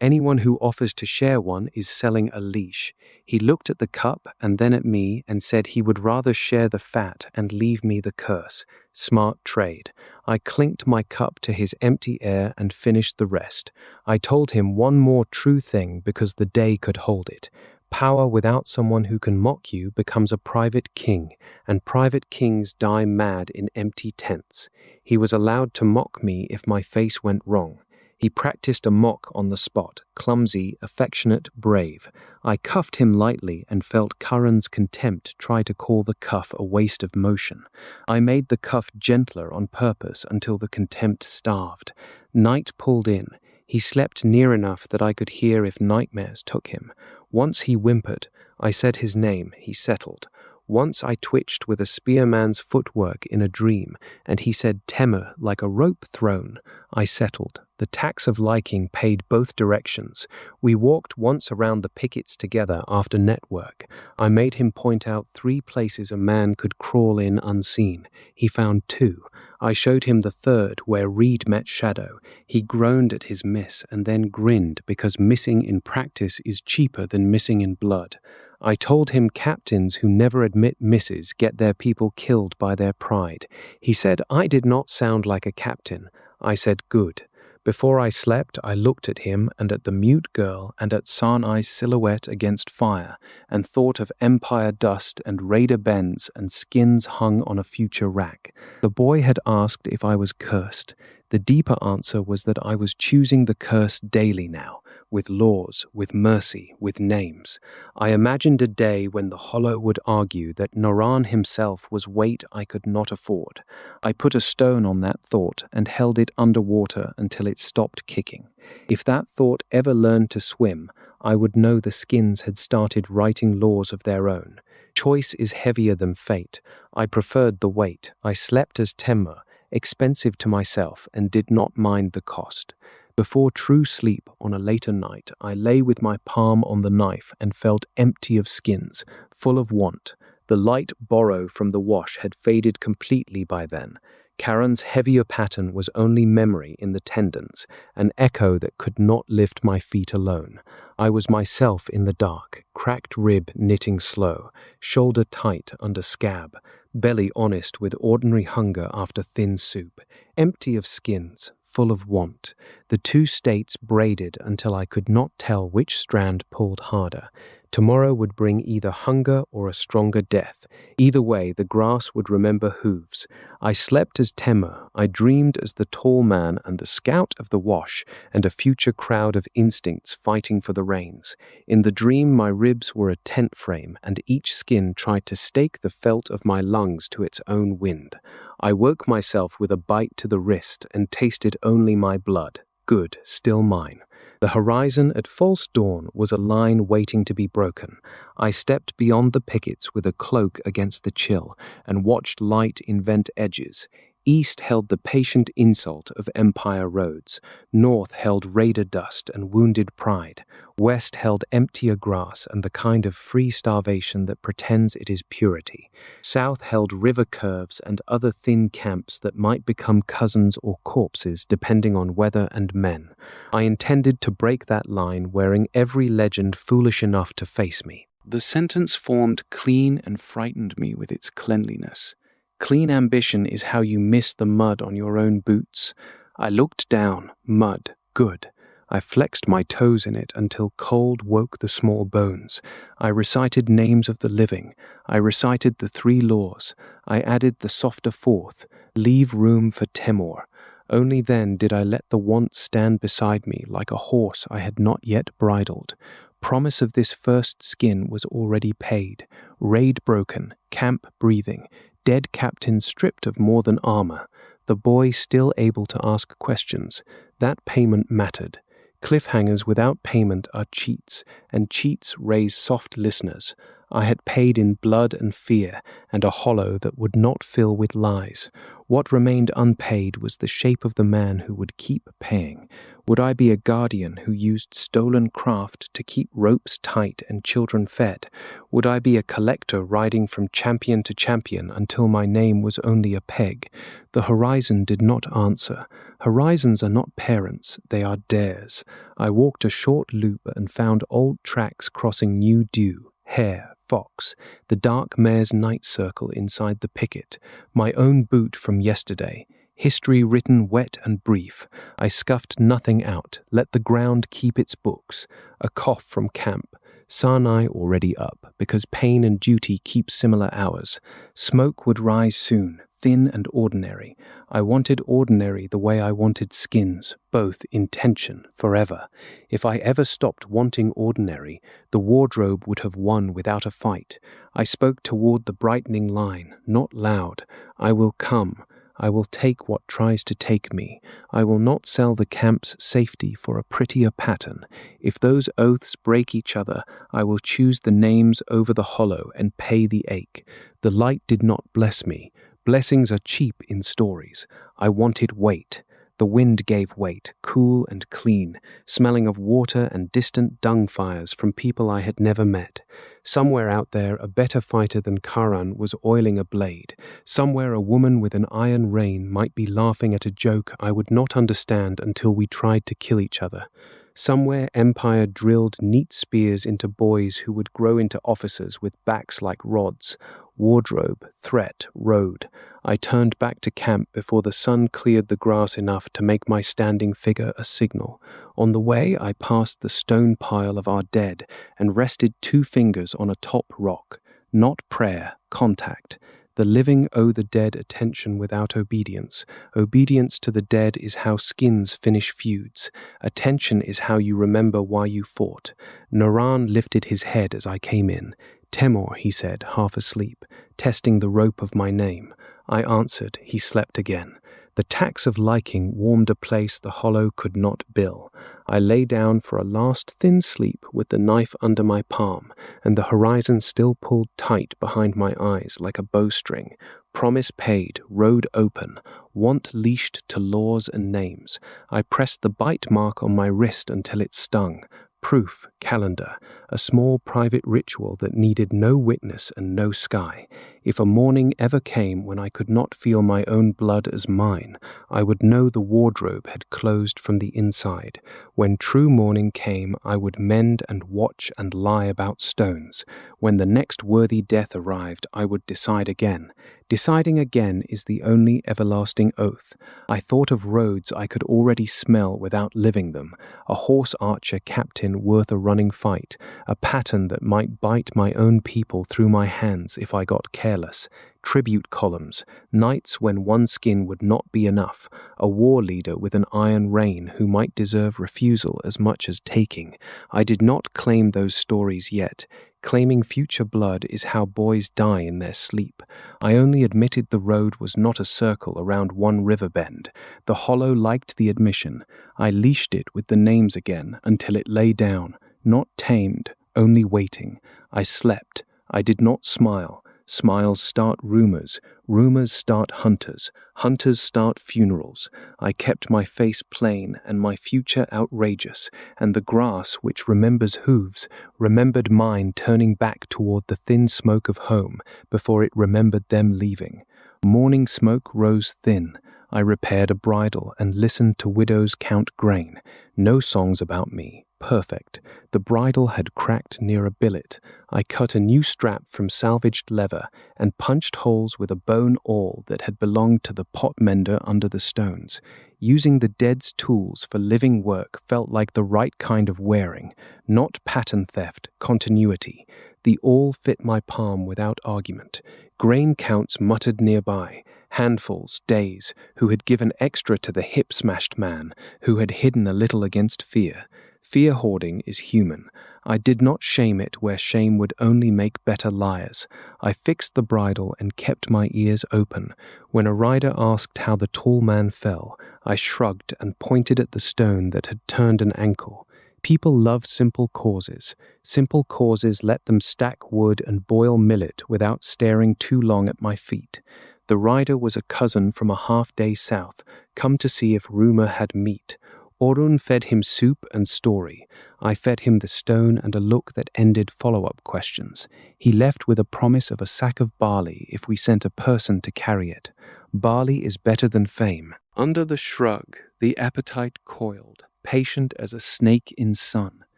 anyone who offers to share one is selling a leash. He looked at the cup and then at me and said he would rather share the fat and leave me the curse. Smart trade. I clinked my cup to his empty air and finished the rest. I told him one more true thing because the day could hold it. Power without someone who can mock you becomes a private king, and private kings die mad in empty tents. He was allowed to mock me if my face went wrong. He practiced a mock on the spot, clumsy, affectionate, brave. I cuffed him lightly and felt Curran's contempt try to call the cuff a waste of motion. I made the cuff gentler on purpose until the contempt starved. Night pulled in. He slept near enough that I could hear if nightmares took him. Once he whimpered. I said his name. He settled. Once I twitched with a spearman's footwork in a dream, and he said Temur like a rope thrown. I settled. The tax of liking paid both directions. We walked once around the pickets together after network. I made him point out 3 places a man could crawl in unseen. He found 2. I showed him the 3rd, where Reed met Shadow. He groaned at his miss and then grinned because missing in practice is cheaper than missing in blood. I told him captains who never admit misses get their people killed by their pride. He said I did not sound like a captain. I said good. Before I slept, I looked at him and at the mute girl and at Sanai's silhouette against fire and thought of Empire dust and Raider bends and skins hung on a future rack. The boy had asked if I was cursed. The deeper answer was that I was choosing the curse daily now, with laws, with mercy, with names. I imagined a day when the Hollow would argue that Noran himself was weight I could not afford. I put a stone on that thought and held it underwater until it stopped kicking. If that thought ever learned to swim, I would know the skins had started writing laws of their own. Choice is heavier than fate. I preferred the weight. I slept as Temur, expensive to myself, and did not mind the cost. Before true sleep on a later night, I lay with my palm on the knife and felt empty of skins, full of want. The light borrow from the wash had faded completely by then. Karen's heavier pattern was only memory in the tendons, an echo that could not lift my feet alone. I was myself in the dark, cracked rib knitting slow, shoulder tight under scab, belly honest with ordinary hunger after thin soup, empty of skins, full of want. The 2 states braided until I could not tell which strand pulled harder. Tomorrow would bring either hunger or a stronger death. Either way, the grass would remember Hooves. I slept as Temur. I dreamed as the tall man and the scout of the wash and a future crowd of instincts fighting for the reins. In the dream, my ribs were a tent frame, and each skin tried to stake the felt of my lungs to its own wind. I woke myself with a bite to the wrist and tasted only my blood. Good, still mine. The horizon at false dawn was a line waiting to be broken. I stepped beyond the pickets with a cloak against the chill and watched light invent edges. East held the patient insult of Empire roads. North held raider dust and wounded pride. West held emptier grass and the kind of free starvation that pretends it is purity. South held river curves and other thin camps that might become cousins or corpses depending on weather and men. I intended to break that line wearing every legend foolish enough to face me. The sentence formed clean and frightened me with its cleanliness. Clean ambition is how you miss the mud on your own boots. I looked down. Mud. Good. I flexed my toes in it until cold woke the small bones. I recited names of the living. I recited the 3 laws. I added the softer 4th. Leave room for Temur. Only then did I let the want stand beside me like a horse I had not yet bridled. Promise of this first skin was already paid. Raid broken. Camp breathing. Dead captain stripped of more than armor. The boy still able to ask questions. That payment mattered. Cliffhangers without payment are cheats, and cheats raise soft listeners. I had paid in blood and fear, and a hollow that would not fill with lies. What remained unpaid was the shape of the man who would keep paying. Would I be a guardian who used stolen craft to keep ropes tight and children fed? Would I be a collector riding from champion to champion until my name was only a peg? The horizon did not answer. Horizons are not parents, they are dares. I walked a short loop and found old tracks crossing new dew, hare, fox, the dark mare's night circle inside the picket, my own boot from yesterday. History written wet and brief. I scuffed nothing out, let the ground keep its books. A cough from camp. Sarnai already up, because pain and duty keep similar hours. Smoke would rise soon, thin and ordinary. I wanted ordinary the way I wanted skins, both in tension, forever. If I ever stopped wanting ordinary, the wardrobe would have won without a fight. I spoke toward the brightening line, not loud. I will come. I will take what tries to take me. I will not sell the camp's safety for a prettier pattern. If those oaths break each other, I will choose the names over the hollow and pay the ache. The light did not bless me. Blessings are cheap in stories. I wanted weight. The wind gave weight, cool and clean, smelling of water and distant dung fires from people I had never met. Somewhere out there, a better fighter than Karan was oiling a blade. Somewhere, a woman with an iron rein might be laughing at a joke I would not understand until we tried to kill each other. Somewhere, Empire drilled neat spears into boys who would grow into officers with backs like rods. Wardrobe, threat, road. I turned back to camp before the sun cleared the grass enough to make my standing figure a signal. On the way, I passed the stone pile of our dead and rested 2 fingers on a top rock. Not prayer, contact. The living owe the dead attention without obedience. Obedience to the dead is how skins finish feuds. Attention is how you remember why you fought. Naran lifted his head as I came in. Temur, he said, half asleep, testing the rope of my name. I answered. He slept again. The tax of liking warmed a place the hollow could not bill. I lay down for a last thin sleep with the knife under my palm, and the horizon still pulled tight behind my eyes like a bowstring. Promise paid, road open, want leashed to laws and names. I pressed the bite mark on my wrist until it stung. Proof, calendar, a small private ritual that needed no witness and no sky. If a morning ever came when I could not feel my own blood as mine, I would know the wardrobe had closed from the inside. When true morning came, I would mend and watch and lie about stones. When the next worthy death arrived, I would decide again. Deciding again is the only everlasting oath. I thought of roads I could already smell without living them, a horse archer captain worth a running fight, a pattern that might bite my own people through my hands if I got careless, tribute columns, nights when one skin would not be enough, a war leader with an iron rein who might deserve refusal as much as taking. I did not claim those stories yet. Claiming future blood is how boys die in their sleep. I only admitted the road was not a circle around one river bend. The hollow liked the admission. I leashed it with the names again until it lay down, not tamed, only waiting. I slept. I did not smile. Smiles start rumors. Rumors start hunters. Hunters start funerals. I kept my face plain and my future outrageous, and the grass, which remembers hooves, remembered mine turning back toward the thin smoke of home before it remembered them leaving. Morning smoke rose thin. I repaired a bridle and listened to widows count grain. No songs about me. Perfect. The bridle had cracked near a billet. I cut a new strap from salvaged leather and punched holes with a bone awl that had belonged to the pot mender under the stones. Using the dead's tools for living work felt like the right kind of wearing, not pattern theft, continuity. The awl fit my palm without argument. Grain counts muttered nearby. Handfuls, days, who had given extra to the hip-smashed man, who had hidden a little against fear. Fear hoarding is human. I did not shame it where shame would only make better liars. I fixed the bridle and kept my ears open. When a rider asked how the tall man fell, I shrugged and pointed at the stone that had turned an ankle. People love simple causes. Simple causes let them stack wood and boil millet without staring too long at my feet. The rider was a cousin from a half-day south, come to see if rumor had meat. Orun fed him soup and story. I fed him the stone and a look that ended follow-up questions. He left with a promise of a sack of barley if we sent a person to carry it. Barley is better than fame. Under the shrug, the appetite coiled, patient as a snake in sun.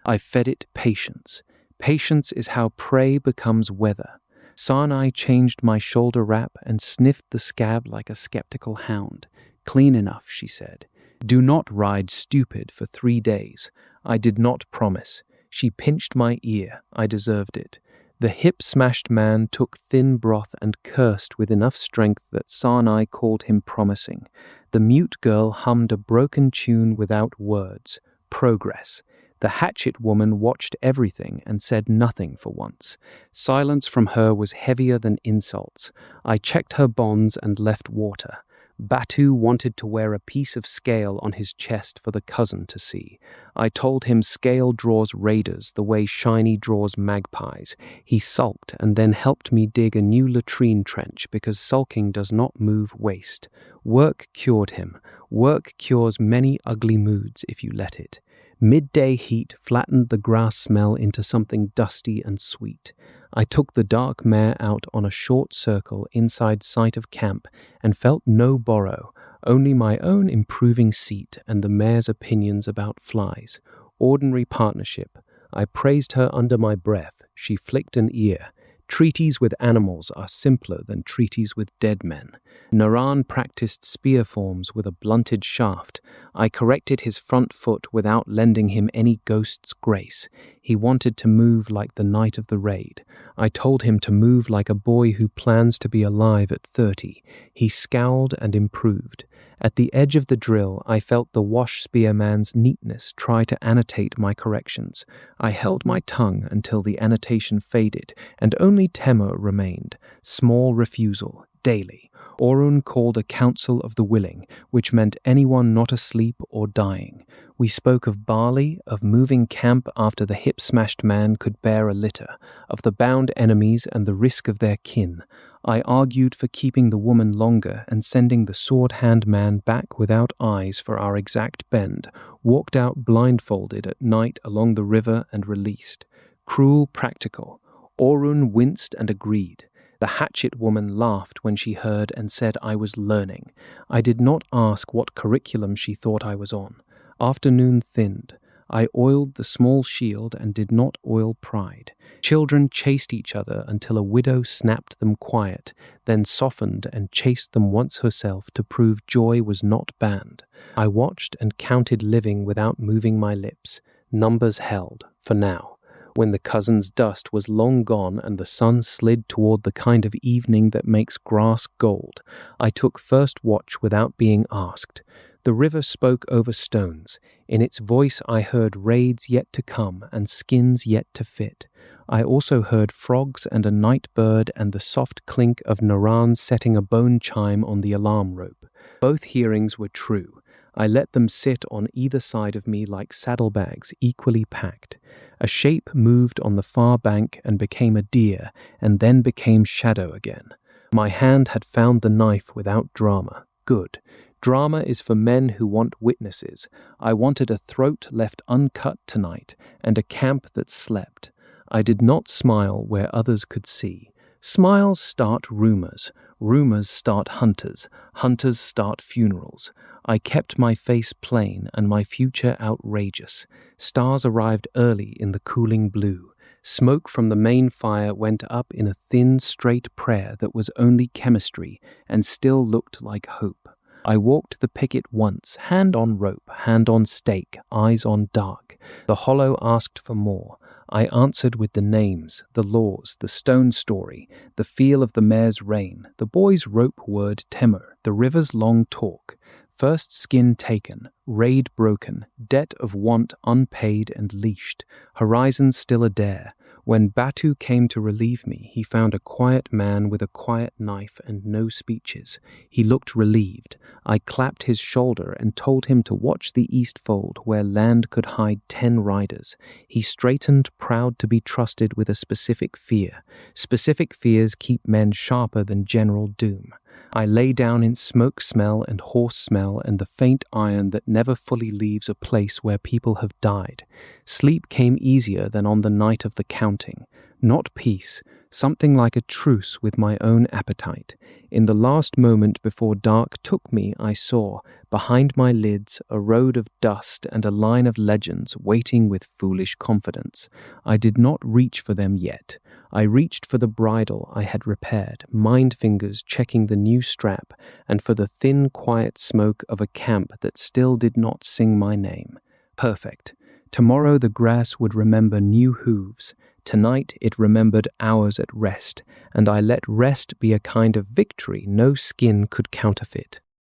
I fed it patience. Patience is how prey becomes weather. Sanai changed my shoulder wrap and sniffed the scab like a skeptical hound. Clean enough, she said. Do not ride stupid for 3 days. I did not promise. She pinched my ear. I deserved it. The hip-smashed man took thin broth and cursed with enough strength that Sanai called him promising. The mute girl hummed a broken tune without words. Progress. The hatchet woman watched everything and said nothing for once. Silence from her was heavier than insults. I checked her bonds and left water. Batu wanted to wear a piece of scale on his chest for the cousin to see. I told him scale draws raiders the way shiny draws magpies. He sulked and then helped me dig a new latrine trench because sulking does not move waste. Work cured him. Work cures many ugly moods if you let it. Midday heat flattened the grass smell into something dusty and sweet. I took the dark mare out on a short circle inside sight of camp and felt no borrow, only my own improving seat and the mare's opinions about flies. Ordinary partnership. I praised her under my breath. She flicked an ear. Treaties with animals are simpler than treaties with dead men. Naran practiced spear forms with a blunted shaft. I corrected his front foot without lending him any ghost's grace. He wanted to move like the night of the raid. I told him to move like a boy who plans to be alive at 30. He scowled and improved. At the edge of the drill, I felt the wash spearman's neatness try to annotate my corrections. I held my tongue until the annotation faded, and only Temur remained. Small refusal, daily. Orun called a council of the willing, which meant anyone not asleep or dying. We spoke of barley, of moving camp after the hip-smashed man could bear a litter, of the bound enemies and the risk of their kin. I argued for keeping the woman longer and sending the sword-hand man back without eyes for our exact bend, walked out blindfolded at night along the river and released. Cruel practical. Orun winced and agreed. The hatchet woman laughed when she heard and said I was learning. I did not ask what curriculum she thought I was on. Afternoon thinned. I oiled the small shield and did not oil pride. Children chased each other until a widow snapped them quiet, then softened and chased them once herself to prove joy was not banned. I watched and counted living without moving my lips. Numbers held, for now. When the cousin's dust was long gone and the sun slid toward the kind of evening that makes grass gold, I took first watch without being asked. The river spoke over stones. In its voice I heard raids yet to come and skins yet to fit. I also heard frogs and a night bird and the soft clink of Naran setting a bone chime on the alarm rope. Both hearings were true. I let them sit on either side of me like saddlebags equally packed. A shape moved on the far bank and became a deer, and then became shadow again. My hand had found the knife without drama. Good. Drama is for men who want witnesses. I wanted a throat left uncut tonight, and a camp that slept. I did not smile where others could see. Smiles start rumors. Rumors start hunters. Hunters start funerals. I kept my face plain and my future outrageous. Stars arrived early in the cooling blue. Smoke from the main fire went up in a thin, straight prayer that was only chemistry and still looked like hope. I walked the picket once, hand on rope, hand on stake, eyes on dark. The hollow asked for more. I answered with the names, the laws, the stone story, the feel of the mare's rein, the boy's rope word Temur, the river's long talk. First skin taken, raid broken, debt of want unpaid and leashed, horizons still a dare. When Batu came to relieve me, he found a quiet man with a quiet knife and no speeches. He looked relieved. I clapped his shoulder and told him to watch the east fold, where land could hide 10 riders. He straightened, proud to be trusted with a specific fear. Specific fears keep men sharper than general doom. I lay down in smoke smell and horse smell and the faint iron that never fully leaves a place where people have died. Sleep came easier than on the night of the counting. Not peace, something like a truce with my own appetite. In the last moment before dark took me, I saw, behind my lids, a road of dust and a line of legends waiting with foolish confidence. I did not reach for them yet. I reached for the bridle I had repaired, mind fingers checking the new strap, and for the thin, quiet smoke of a camp that still did not sing my name. Perfect. Tomorrow the grass would remember new hooves. Tonight it remembered hours at rest, and I let rest be a kind of victory no skin could counterfeit.